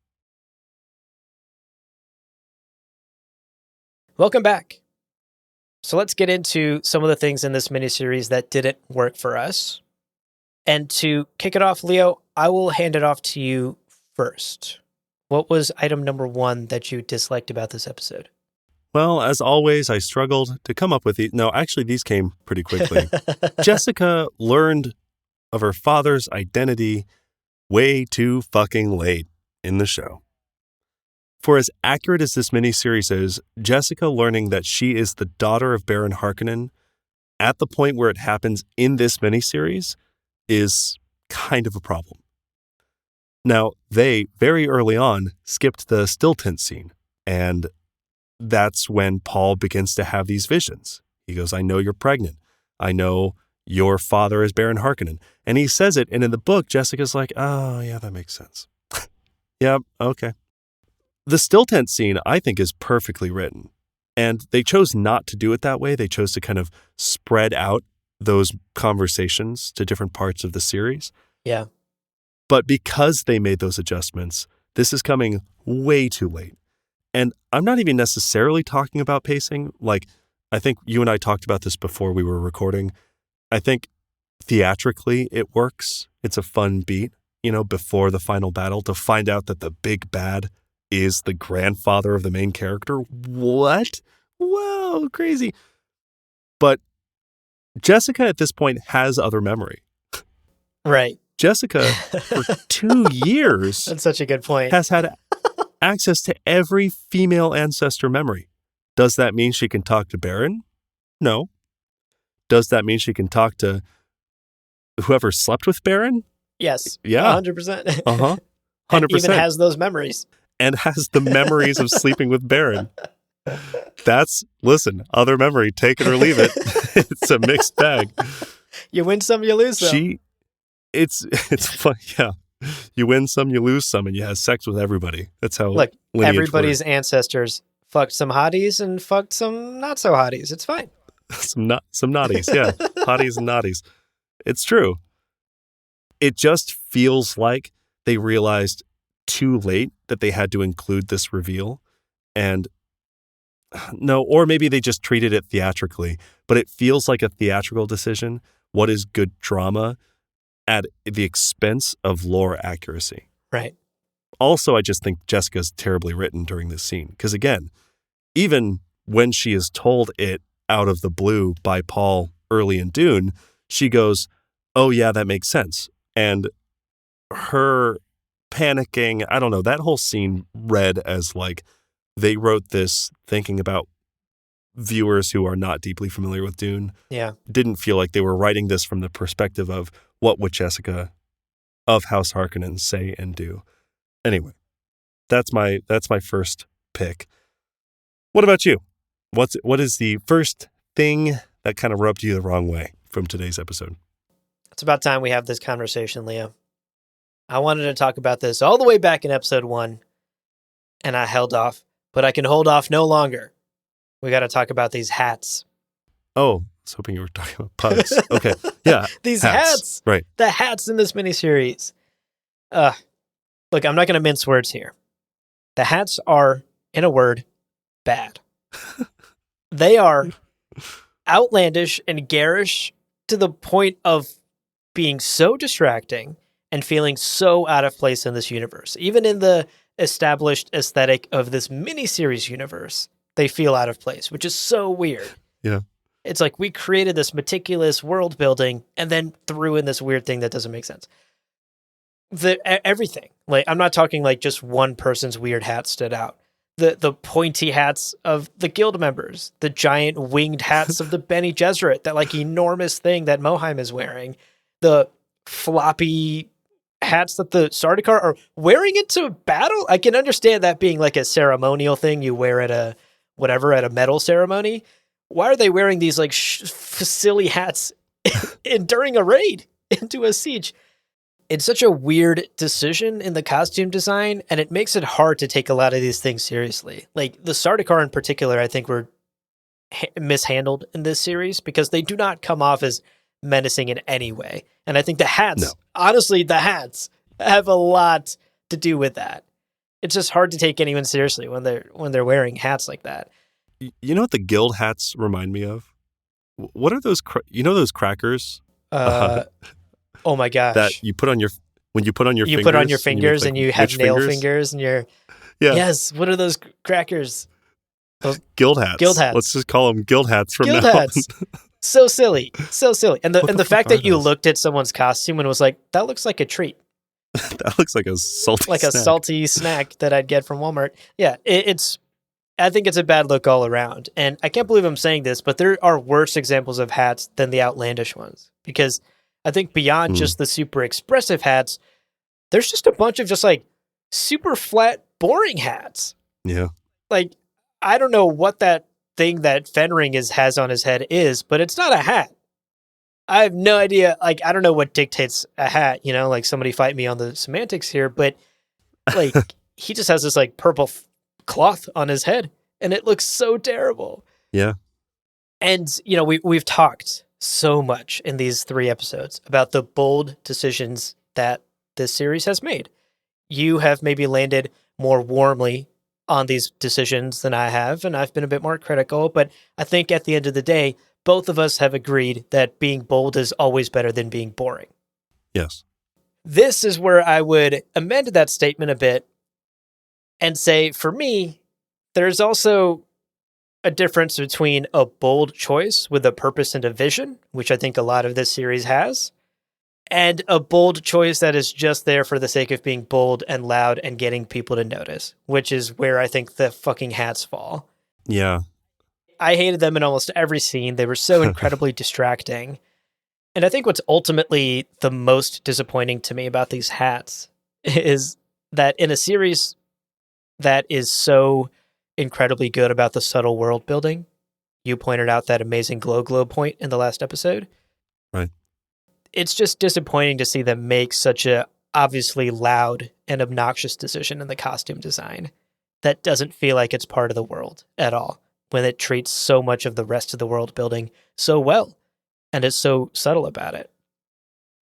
Welcome back. So let's get into some of the things in this miniseries that didn't work for us. And to kick it off, Leo, I will hand it off to you first. What was item number 1 that you disliked about this episode? Well, as always, I struggled to come up with these. No, actually, these came pretty quickly. Jessica learned of her father's identity way too fucking late in the show. For as accurate as this miniseries is, Jessica learning that she is the daughter of Baron Harkonnen at the point where it happens in this miniseries is kind of a problem. Now, they, very early on, skipped the still tent scene, and that's when Paul begins to have these visions. He goes, I know you're pregnant. I know your father is Baron Harkonnen. And he says it, and in the book, Jessica's like, oh, yeah, that makes sense. Yeah, okay. The still tent scene, I think, is perfectly written. And they chose not to do it that way. They chose to kind of spread out those conversations to different parts of the series. Yeah. But because they made those adjustments, this is coming way too late. And I'm not even necessarily talking about pacing. Like, I think you and I talked about this before we were recording. I think theatrically it works. It's a fun beat, before the final battle to find out that the big bad is the grandfather of the main character. What? Whoa, crazy. But Jessica at this point has other memory. Right. Jessica, for 2 years, that's such a good point, has had access to every female ancestor memory. Does that mean she can talk to Baron? No. Does that mean she can talk to whoever slept with Baron? Yes. Yeah. 100%. 100%. Even has those memories. And has the memories of sleeping with Baron. Listen, other memory, take it or leave it. It's a mixed bag. You win some, you lose some. It's fun, yeah. You win some, you lose some, and you have sex with everybody. That's how everybody's ancestors fucked some hotties and fucked some not so hotties. It's fine. some naughties, yeah. Hotties and naughties. It's true. It just feels like they realized too late that they had to include this reveal. And no, or maybe they just treated it theatrically, but it feels like a theatrical decision. What is good drama at the expense of lore accuracy? Right. Also, I just think Jessica's terribly written during this scene. Because again, even when she is told it out of the blue by Paul early in Dune, she goes, oh yeah, that makes sense. And her panicking, I don't know, that whole scene read as like they wrote this thinking about viewers who are not deeply familiar with Dune. Yeah. Didn't feel like they were writing this from the perspective of what would Jessica of House Harkonnen say and do. Anyway, that's my first pick. What about you? What is the first thing that kind of rubbed you the wrong way from today's episode? It's about time we have this conversation, Leo. I wanted to talk about this all the way back in episode 1, and I held off, but I can hold off no longer. We got to talk about these hats. Oh, I was hoping you were talking about pugs. Okay, yeah. These hats. Right. The hats in this miniseries. Look, I'm not going to mince words here. The hats are, in a word, bad. They are outlandish and garish to the point of being so distracting and feeling so out of place in this universe. Even in the established aesthetic of this miniseries universe, they feel out of place, which is so weird. Yeah. It's like we created this meticulous world building and then threw in this weird thing that doesn't make sense. Everything. Like, I'm not talking like just one person's weird hat stood out. The pointy hats of the guild members, the giant winged hats of the Bene Gesserit, that like enormous thing that Moheim is wearing, the floppy hats that the Sardaukar are wearing into battle. I can understand that being like a ceremonial thing you wear at a medal ceremony. Why are they wearing these like silly hats during a raid into a siege? It's such a weird decision in the costume design, and it makes it hard to take a lot of these things seriously. Like the Sardaukar in particular, I think were mishandled in this series because they do not come off as menacing in any way. And I think the hats, honestly, the hats have a lot to do with that. It's just hard to take anyone seriously when they're wearing hats like that. You know what the guild hats remind me of? What are those? Those crackers? Oh my gosh! That you put on your fingers. You put on your fingers and you have nail fingers and you're. Yeah. Yes. What are those crackers? Guild hats. Guild hats. Let's just call them guild hats from Guild now hats. So silly. So silly. And What the the fact fuck that are you those? looked at someone's costume and was like, that looks like a treat. That looks like a salty Like a snack. salty snack that I'd get from Walmart. Yeah, I think it's a bad look all around. And I can't believe I'm saying this, but there are worse examples of hats than the outlandish ones. Because I think beyond just the super expressive hats, there's just a bunch of just like super flat, boring hats. Yeah. Like, I don't know what that thing that Fenring has on his head is, but it's not a hat. I have no idea. Like, I don't know what dictates a hat, like somebody fight me on the semantics here, but like he just has this like purple cloth on his head and it looks so terrible. Yeah. And, we've talked so much in these 3 episodes about the bold decisions that this series has made. You have maybe landed more warmly on these decisions than I have, and I've been a bit more critical, but I think at the end of the day, both of us have agreed that being bold is always better than being boring. Yes. This is where I would amend that statement a bit and say, for me, there's also a difference between a bold choice with a purpose and a vision, which I think a lot of this series has, and a bold choice that is just there for the sake of being bold and loud and getting people to notice, which is where I think the fucking hats fall. Yeah. I hated them in almost every scene. They were so incredibly distracting. And I think what's ultimately the most disappointing to me about these hats is that in a series that is so incredibly good about the subtle world building, you pointed out that amazing glow point in the last episode. Right. It's just disappointing to see them make such a obviously loud and obnoxious decision in the costume design that doesn't feel like it's part of the world at all, when it treats so much of the rest of the world building so well and is so subtle about it.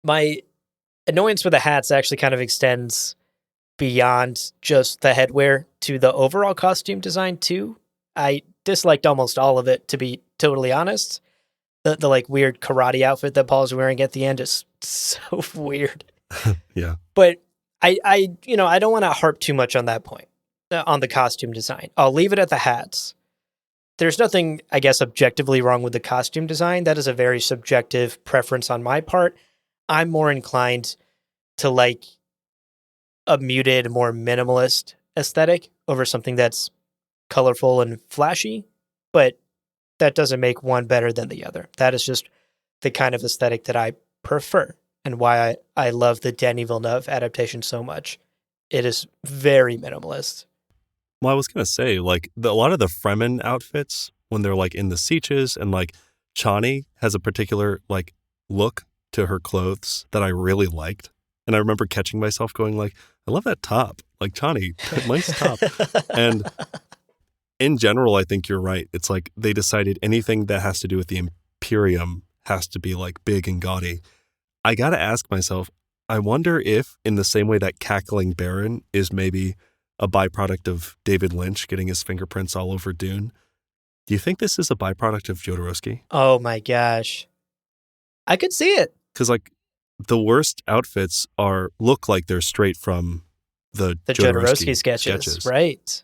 My annoyance with the hats actually kind of extends beyond just the headwear to the overall costume design too. I disliked almost all of it, to be totally honest. The like weird karate outfit that Paul's wearing at the end is so weird. Yeah. But I don't want to harp too much on that point, on the costume design. I'll leave it at the hats. There's nothing, I guess, objectively wrong with the costume design. That is a very subjective preference on my part. I'm more inclined to like a muted, more minimalist aesthetic over something that's colorful and flashy, but that doesn't make one better than the other. That is just the kind of aesthetic that I prefer and why I love the Denis Villeneuve adaptation so much. It is very minimalist. Well, I was going to say, like, a lot of the Fremen outfits, when they're, like, in the sieges, and, like, Chani has a particular, like, look to her clothes that I really liked. And I remember catching myself going, like, I love that top. Like, Chani, nice top. And in general, I think you're right. It's like they decided anything that has to do with the Imperium has to be, like, big and gaudy. I got to ask myself, I wonder if, in the same way that Cackling Baron is maybe a byproduct of David Lynch getting his fingerprints all over Dune, do you think this is a byproduct of Jodorowsky? Oh my gosh. I could see it. Because, like, the worst outfits look like they're straight from the Jodorowsky sketches. Right.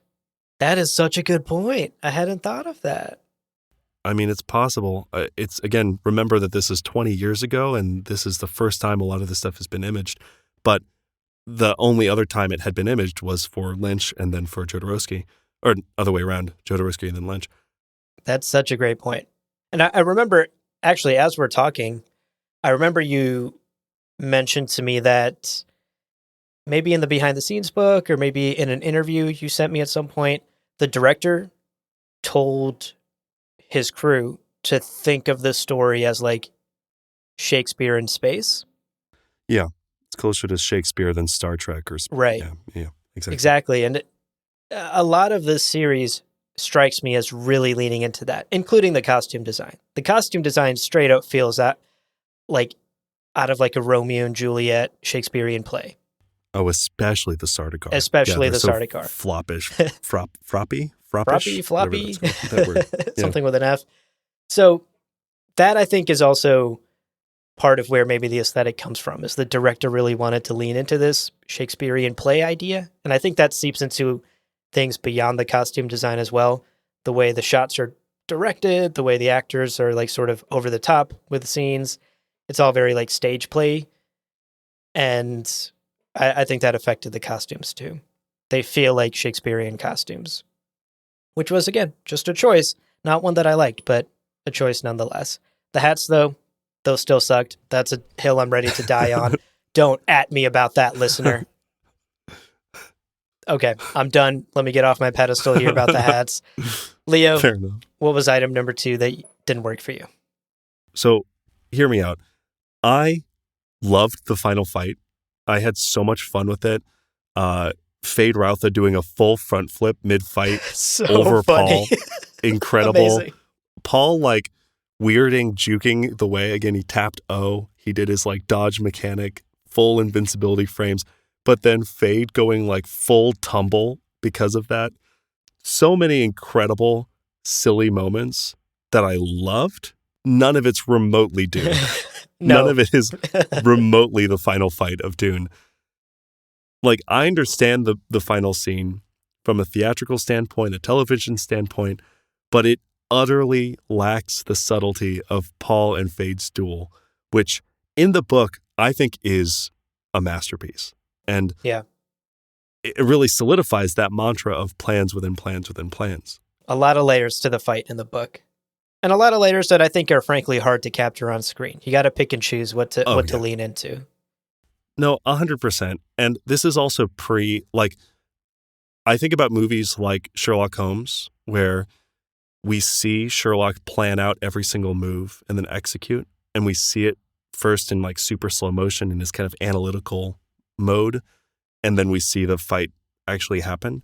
That is such a good point. I hadn't thought of that. I mean, it's possible. It's, again, remember that this is 20 years ago, and this is the first time a lot of this stuff has been imaged. But the only other time it had been imaged was for Lynch and then for Jodorowsky. Or other way around, Jodorowsky and then Lynch. That's such a great point. And I remember, actually, as we're talking, I remember you mentioned to me that maybe in the behind the scenes book or maybe in an interview you sent me at some point, the director told his crew to think of this story as like Shakespeare in space. Yeah. It's closer to Shakespeare than Star Trek or right. Yeah, exactly. Exactly. And a lot of this series strikes me as really leaning into that, including the costume design. The costume design straight up feels that like out of like a Romeo and Juliet Shakespearean play. Oh, especially the Sardaukar. Especially the Sardaukar. Floppish. Froppish? Floppy. That word. Yeah. Something with an F. So that I think is also part of where maybe the aesthetic comes from, is the director really wanted to lean into this Shakespearean play idea. And I think that seeps into things beyond the costume design as well. the way the shots are directed, the way the actors are like sort of over the top with the scenes. It's all very like stage play. And I think that affected the costumes too. They feel like Shakespearean costumes, which was, again, just a choice. Not one that I liked, but a choice nonetheless. The hats, though, those still sucked. That's a hill I'm ready to die on. Don't at me about that, listener. Okay, I'm done. Let me get off my pedestal here about the hats. Leo, Fair enough. what was item number 2 that didn't work for you? So, hear me out. I loved the final fight. I had so much fun with it. Fade Routha doing a full front flip mid-fight So over funny. Paul. Incredible. Amazing. Paul, like, weirding, juking the way. Again, he tapped O. He did his, like, dodge mechanic, full invincibility frames. But then Fade going, like, full tumble because of that. So many incredible, silly moments that I loved. None of it's remotely Dune. No. None of it is remotely the final fight of Dune. Like, I understand the final scene from a theatrical standpoint, a television standpoint, but it utterly lacks the subtlety of Paul and Fade's duel, which in the book I think is a masterpiece. And Yeah. it really solidifies that mantra of plans within plans within plans. A lot of layers to the fight in the book. And a lot of layers that I think are frankly hard to capture on screen. You got to pick and choose what to lean into. No, 100%. And this is also I think about movies like Sherlock Holmes, where we see Sherlock plan out every single move and then execute. And we see it first in like super slow motion in his kind of analytical mode. And then we see the fight actually happen.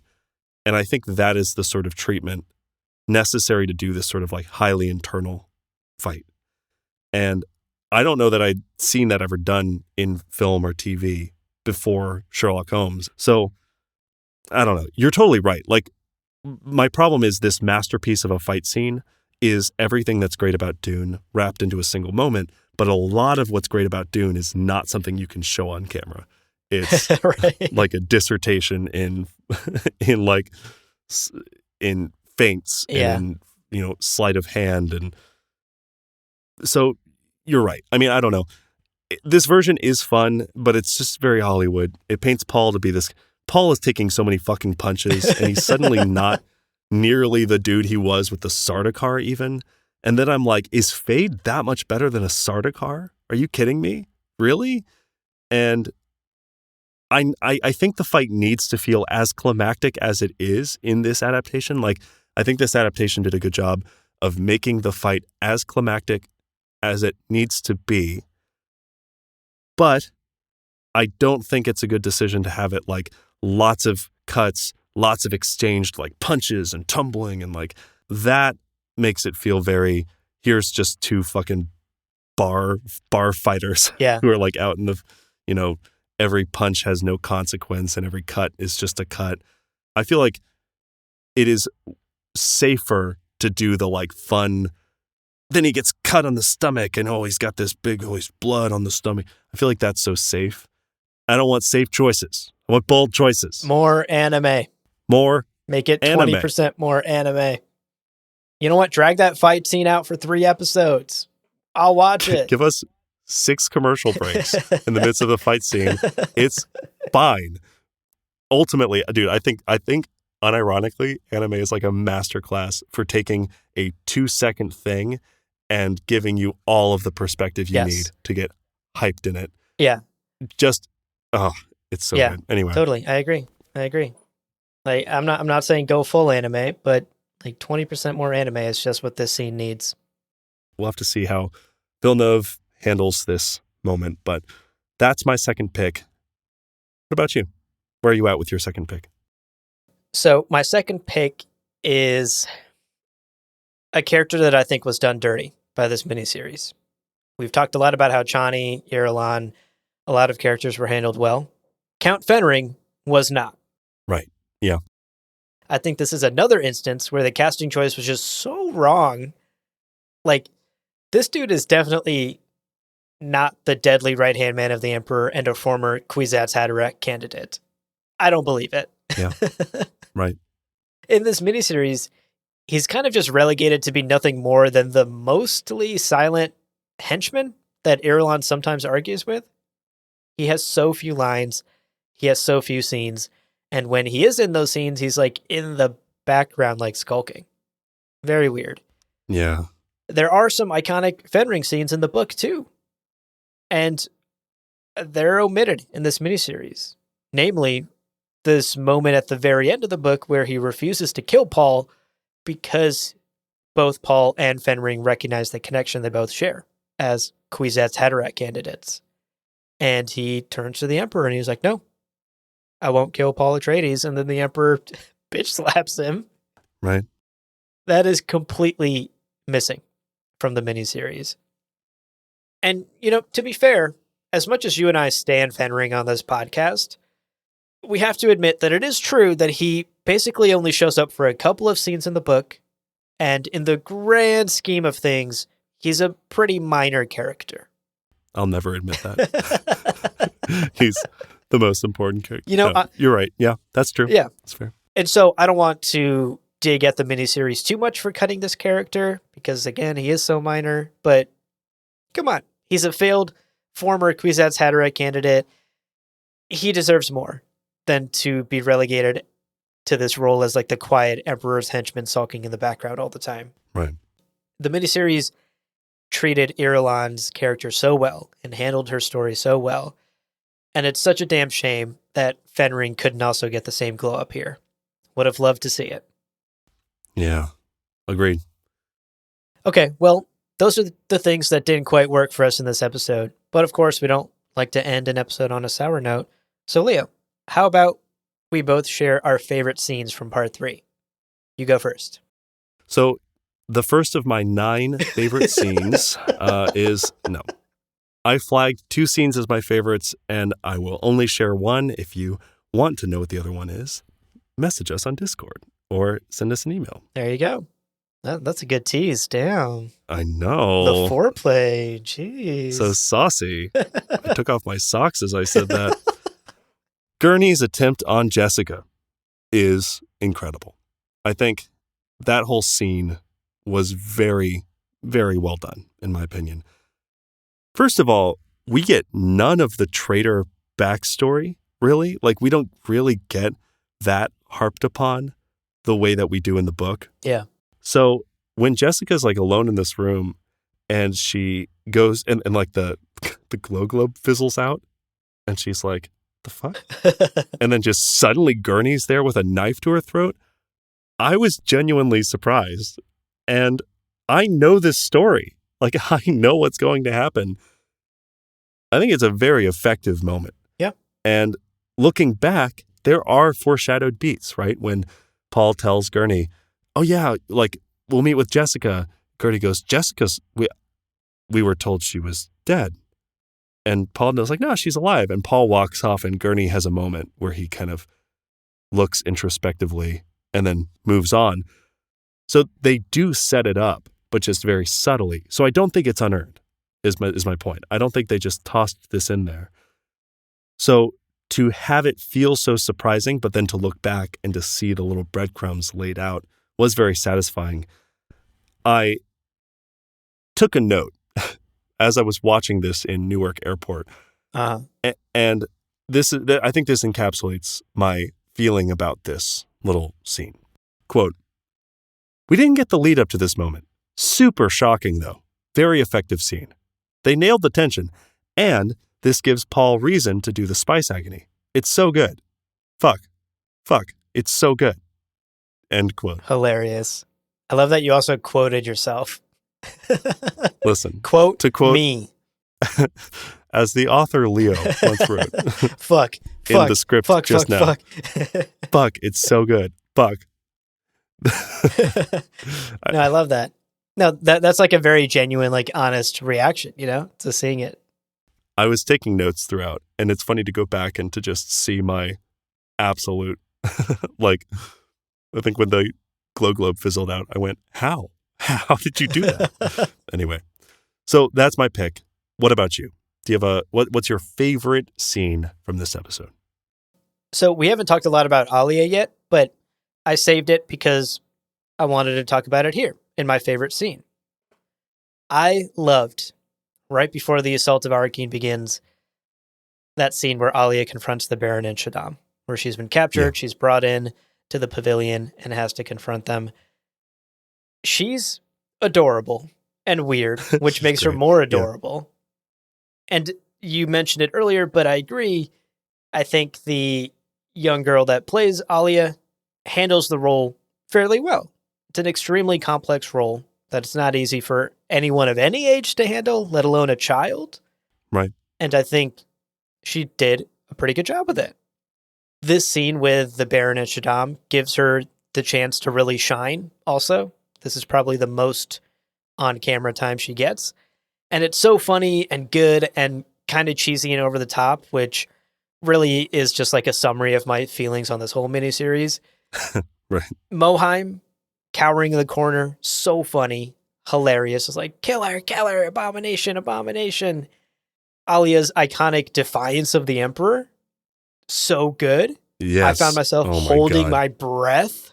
And I think that is the sort of treatment necessary to do this sort of like highly internal fight. And I don't know that I'd seen that ever done in film or TV before Sherlock Holmes. So I don't know. You're totally right. Like, my problem is this masterpiece of a fight scene is everything that's great about Dune wrapped into a single moment. But a lot of what's great about Dune is not something you can show on camera. It's Right. like a dissertation in feints and, sleight of hand. And so you're right. I mean, I don't know. This version is fun, but it's just very Hollywood. It paints Paul to be this. Paul is taking so many fucking punches, and he's suddenly not nearly the dude he was with the Sardaukar even. And then I'm like, is Fade that much better than a Sardaukar? Are you kidding me? Really? And I think the fight needs to feel as climactic as it is in this adaptation. Like, I think this adaptation did a good job of making the fight as climactic as it needs to be. But I don't think it's a good decision to have it like lots of cuts, lots of exchanged like punches and tumbling, and like that makes it feel very, here's just two fucking bar fighters who are like out in the, every punch has no consequence and every cut is just a cut. I feel like it is safer to do the like fun, then he gets cut on the stomach and he's got this big, he's blood on the stomach. I feel like that's so safe. I don't want safe choices. I want bold choices. More anime. Make it 20% more anime. You know what? Drag that fight scene out for 3 episodes. I'll watch it. Give us 6 commercial breaks in the midst of the fight scene. It's fine. Ultimately, dude, I think unironically, anime is like a masterclass for taking a 2-second thing and giving you all of the perspective you need to get hyped in it. Yeah. Just, it's so good. Anyway. Totally. I agree. Like, I'm not saying go full anime, but like 20% more anime is just what this scene needs. We'll have to see how Villeneuve handles this moment, but that's my second pick. What about you? Where are you at with your second pick? So my second pick is a character that I think was done dirty by this miniseries. We've talked a lot about how Chani, Irulan, a lot of characters were handled well. Count Fenring was not. Right. Yeah. I think this is another instance where the casting choice was just so wrong. Like, this dude is definitely not the deadly right-hand man of the Emperor and a former Kwisatz Haderach candidate. I don't believe it. Yeah. Right. In this miniseries, he's kind of just relegated to be nothing more than the mostly silent henchman that Irulan sometimes argues with. He has so few lines, he has so few scenes, and when he is in those scenes, he's like in the background, like skulking. Very weird. Yeah. There are some iconic Fenring scenes in the book too, and they're omitted in this miniseries. Namely, this moment at the very end of the book where he refuses to kill Paul because both Paul and Fenring recognize the connection they both share as Kwisatz Haderach candidates. And he turns to the Emperor and he's like, no, I won't kill Paul Atreides. And then the Emperor bitch slaps him. Right. That is completely missing from the miniseries. And, to be fair, as much as you and I stand Fenring on this podcast, we have to admit that it is true that he basically only shows up for a couple of scenes in the book, and in the grand scheme of things, he's a pretty minor character. I'll never admit that. He's the most important character. You're right. Yeah, that's true. Yeah. That's fair. And so I don't want to dig at the miniseries too much for cutting this character, because again, he is so minor, but come on. He's a failed former Kwisatz Haderach candidate. He deserves more than to be relegated to this role as like the quiet Emperor's henchman sulking in the background all the time. Right. The miniseries treated Irulan's character so well and handled her story so well. And it's such a damn shame that Fenring couldn't also get the same glow up here. Would have loved to see it. Yeah. Agreed. Okay, well, those are the things that didn't quite work for us in this episode. But of course, we don't like to end an episode on a sour note. So Leo, how about we both share our favorite scenes from part 3? You go first. So the first of my 9 favorite scenes is, no. I flagged 2 scenes as my favorites, and I will only share one. If you want to know what the other one is, message us on Discord or send us an email. There you go. That's a good tease. Damn. I know. The foreplay. Jeez. So saucy. I took off my socks as I said that. Gurney's attempt on Jessica is incredible. I think that whole scene was very, very well done, in my opinion. First of all, we get none of the traitor backstory, really. Like, we don't really get that harped upon the way that we do in the book. Yeah. So when Jessica's like alone in this room and she goes and like the glow globe fizzles out and she's like, the fuck? And then just suddenly Gurney's there with a knife to her throat. I was genuinely surprised. And I know this story. Like, I know what's going to happen. I think it's a very effective moment. Yeah. And looking back, there are foreshadowed beats, right? When Paul tells Gurney, oh yeah, like, we'll meet with Jessica. Gurney goes, we were told she was dead. And Paul knows, like, no, she's alive. And Paul walks off and Gurney has a moment where he kind of looks introspectively and then moves on. So they do set it up, but just very subtly. So I don't think it's unearned, is my point. I don't think they just tossed this in there. So to have it feel so surprising, but then to look back and to see the little breadcrumbs laid out was very satisfying. I took a note as I was watching this in Newark Airport. Uh-huh. And I think this encapsulates my feeling about this little scene. Quote, we didn't get the lead up to this moment. Super shocking, though. Very effective scene. They nailed the tension, and this gives Paul reason to do the spice agony. It's so good. Fuck. It's so good. End quote. Hilarious. I love that you also quoted yourself. Listen. Quote me. As the author Leo once wrote. Fuck. In the script just now. Fuck. It's so good. Fuck. No, I love that. No, that's like a very genuine, like honest reaction, to seeing it. I was taking notes throughout, and it's funny to go back and to just see my absolute, like, I think when the glow globe fizzled out, I went, how? How did you do that? Anyway, so that's my pick. What about you? Do you have what's your favorite scene from this episode? So we haven't talked a lot about Alia yet, but I saved it because I wanted to talk about it here in my favorite scene. I loved, right before the Assault of Arrakeen begins, that scene where Alia confronts the Baron and Shaddam, where she's been captured, she's brought in to the pavilion and has to confront them. She's adorable and weird, which makes her more adorable. Yeah. And you mentioned it earlier, but I agree. I think the young girl that plays Alia handles the role fairly well. It's an extremely complex role that it's not easy for anyone of any age to handle, let alone a child. Right. And I think she did a pretty good job with it. This scene with the Baron and Shaddam gives her the chance to really shine also. This is probably the most on-camera time she gets. And it's so funny and good and kind of cheesy and over the top, which really is just like a summary of my feelings on this whole miniseries. Right. Moheim cowering in the corner, so funny, hilarious. It's like, killer, abomination, abomination. Alia's iconic defiance of the Emperor, so good. Yes. I found myself holding my breath.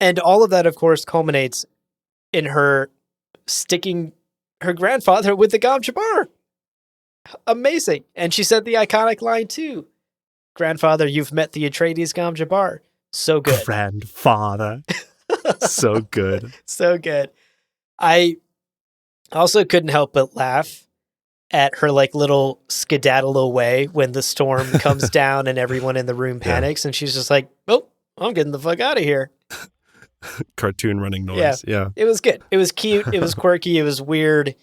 And all of that, of course, culminates in her sticking her grandfather with the Gom Jabbar. Amazing. And she said the iconic line, too. Grandfather, you've met the Atreides Gom Jabbar. So good. Grandfather. So good. So good. I also couldn't help but laugh at her like little skedaddle away when the storm comes down and everyone in the room panics. And she's just like, oh, I'm getting the fuck out of here. Cartoon running noise. Yeah. It was good. It was cute. It was quirky. It was weird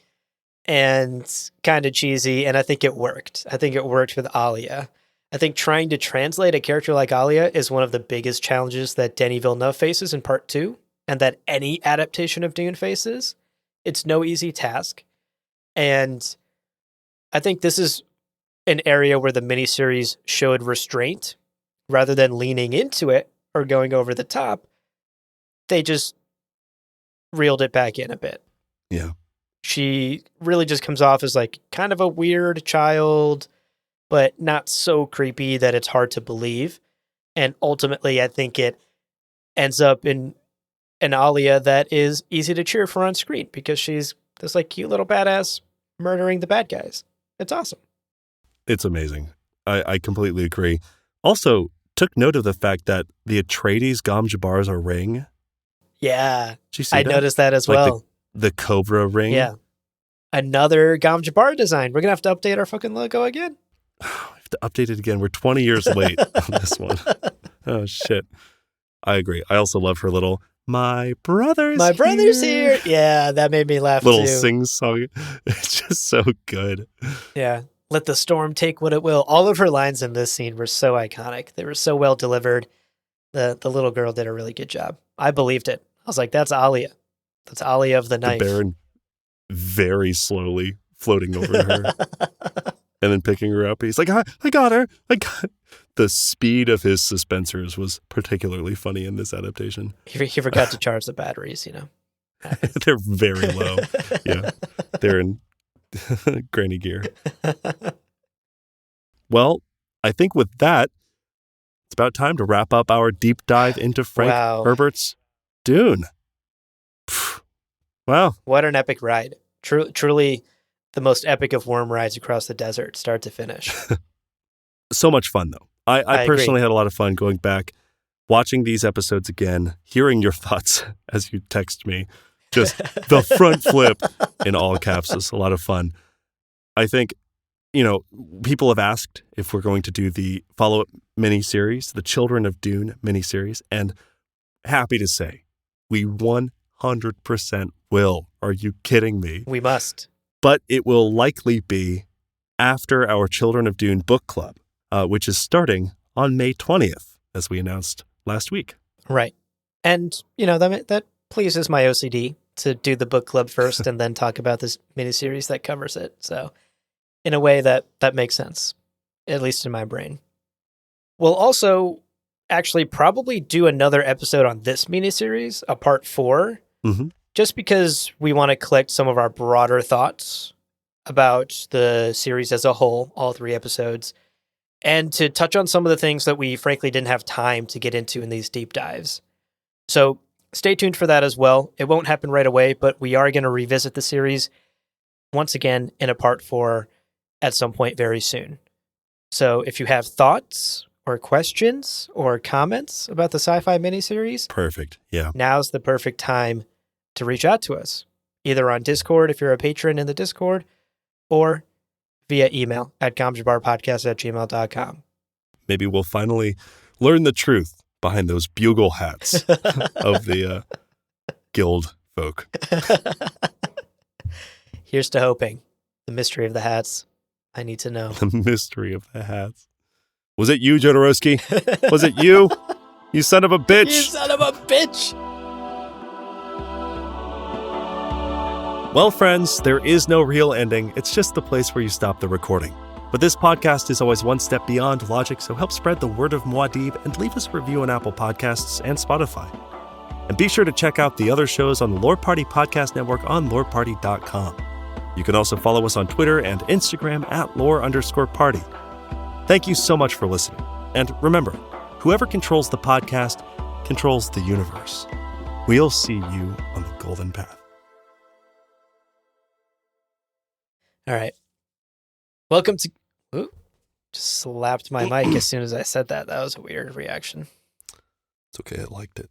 and kind of cheesy. And I think it worked. I think it worked with Alia. I think trying to translate a character like Alia is one of the biggest challenges that Denis Villeneuve faces in part 2 and that any adaptation of Dune faces. It's no easy task. And I think this is an area where the miniseries showed restraint rather than leaning into it or going over the top. They just reeled it back in a bit. Yeah. She really just comes off as like kind of a weird child, but not so creepy that it's hard to believe. And ultimately, I think it ends up in an Alia that is easy to cheer for on screen because she's this like cute little badass murdering the bad guys. It's awesome. It's amazing. I completely agree. Also, took note of the fact that the Atreides Gom Jabbar's a ring. Yeah. Did you see I that? noticed that as like well. The Cobra ring. Yeah. Another Gom Jabbar design. We're going to have to update our fucking logo again. We have to update it again. We're 20 years late on this one. Oh, shit. I agree. I also love her little, my brother's here. Yeah, that made me laugh little too. sing-song. It's just so good. Yeah. Let the storm take what it will. All of her lines in this scene were so iconic. They were so well delivered. The little girl did a really good job. I believed it. I was like, that's Alia. That's Alia of the knife. The Baron very slowly floating over to her and then picking her up. He's like, I got her. The speed of his suspensors was particularly funny in this adaptation. He forgot to charge the batteries, you know. They're very low. Yeah. They're in granny gear. Well, I think with that, it's about time to wrap up our deep dive into Frank Herbert's Dune. Wow. What an epic ride. Truly the most epic of worm rides across the desert, start to finish. So much fun, though. I personally agree. had a lot of fun going back, watching these episodes again, hearing your thoughts as you text me. Just the front flip in all caps is a lot of fun. I think, people have asked if we're going to do the follow-up miniseries, the Children of Dune miniseries, and happy to say we 100% will. Are you kidding me? We must. But it will likely be after our Children of Dune book club, which is starting on May 20th, as we announced last week. Right. And, that pleases my OCD to do the book club first and then talk about this miniseries that covers it. So in a way that makes sense, at least in my brain. We'll also actually probably do another episode on this miniseries, a part 4, just because we want to collect some of our broader thoughts about the series as a whole, all 3 episodes, and to touch on some of the things that we frankly didn't have time to get into in these deep dives. So stay tuned for that as well. It won't happen right away, but we are going to revisit the series once again in a part 4 at some point very soon. So if you have thoughts or questions or comments about the SyFy miniseries, perfect. Yeah. Now's the perfect time to reach out to us, either on Discord if you're a patron in the Discord, or via email at gomjabarpodcast@gmail.com. Maybe we'll finally learn the truth behind those bugle hats of the guild folk. Here's to hoping. The mystery of the hats. I need to know. The mystery of the hats. Was it you, Jodorowsky? Was it you? You son of a bitch! You son of a bitch! Well, friends, there is no real ending. It's just the place where you stop the recording. But this podcast is always one step beyond logic, so help spread the word of Muad'Dib and leave us a review on Apple Podcasts and Spotify. And be sure to check out the other shows on the Lore Party Podcast Network on loreparty.com. You can also follow us on Twitter and Instagram at lore_party. Thank you so much for listening. And remember, whoever controls the podcast controls the universe. We'll see you on the golden path. All right. Welcome to... Ooh, just slapped my mic as soon as I said that. That was a weird reaction. It's okay, I liked it.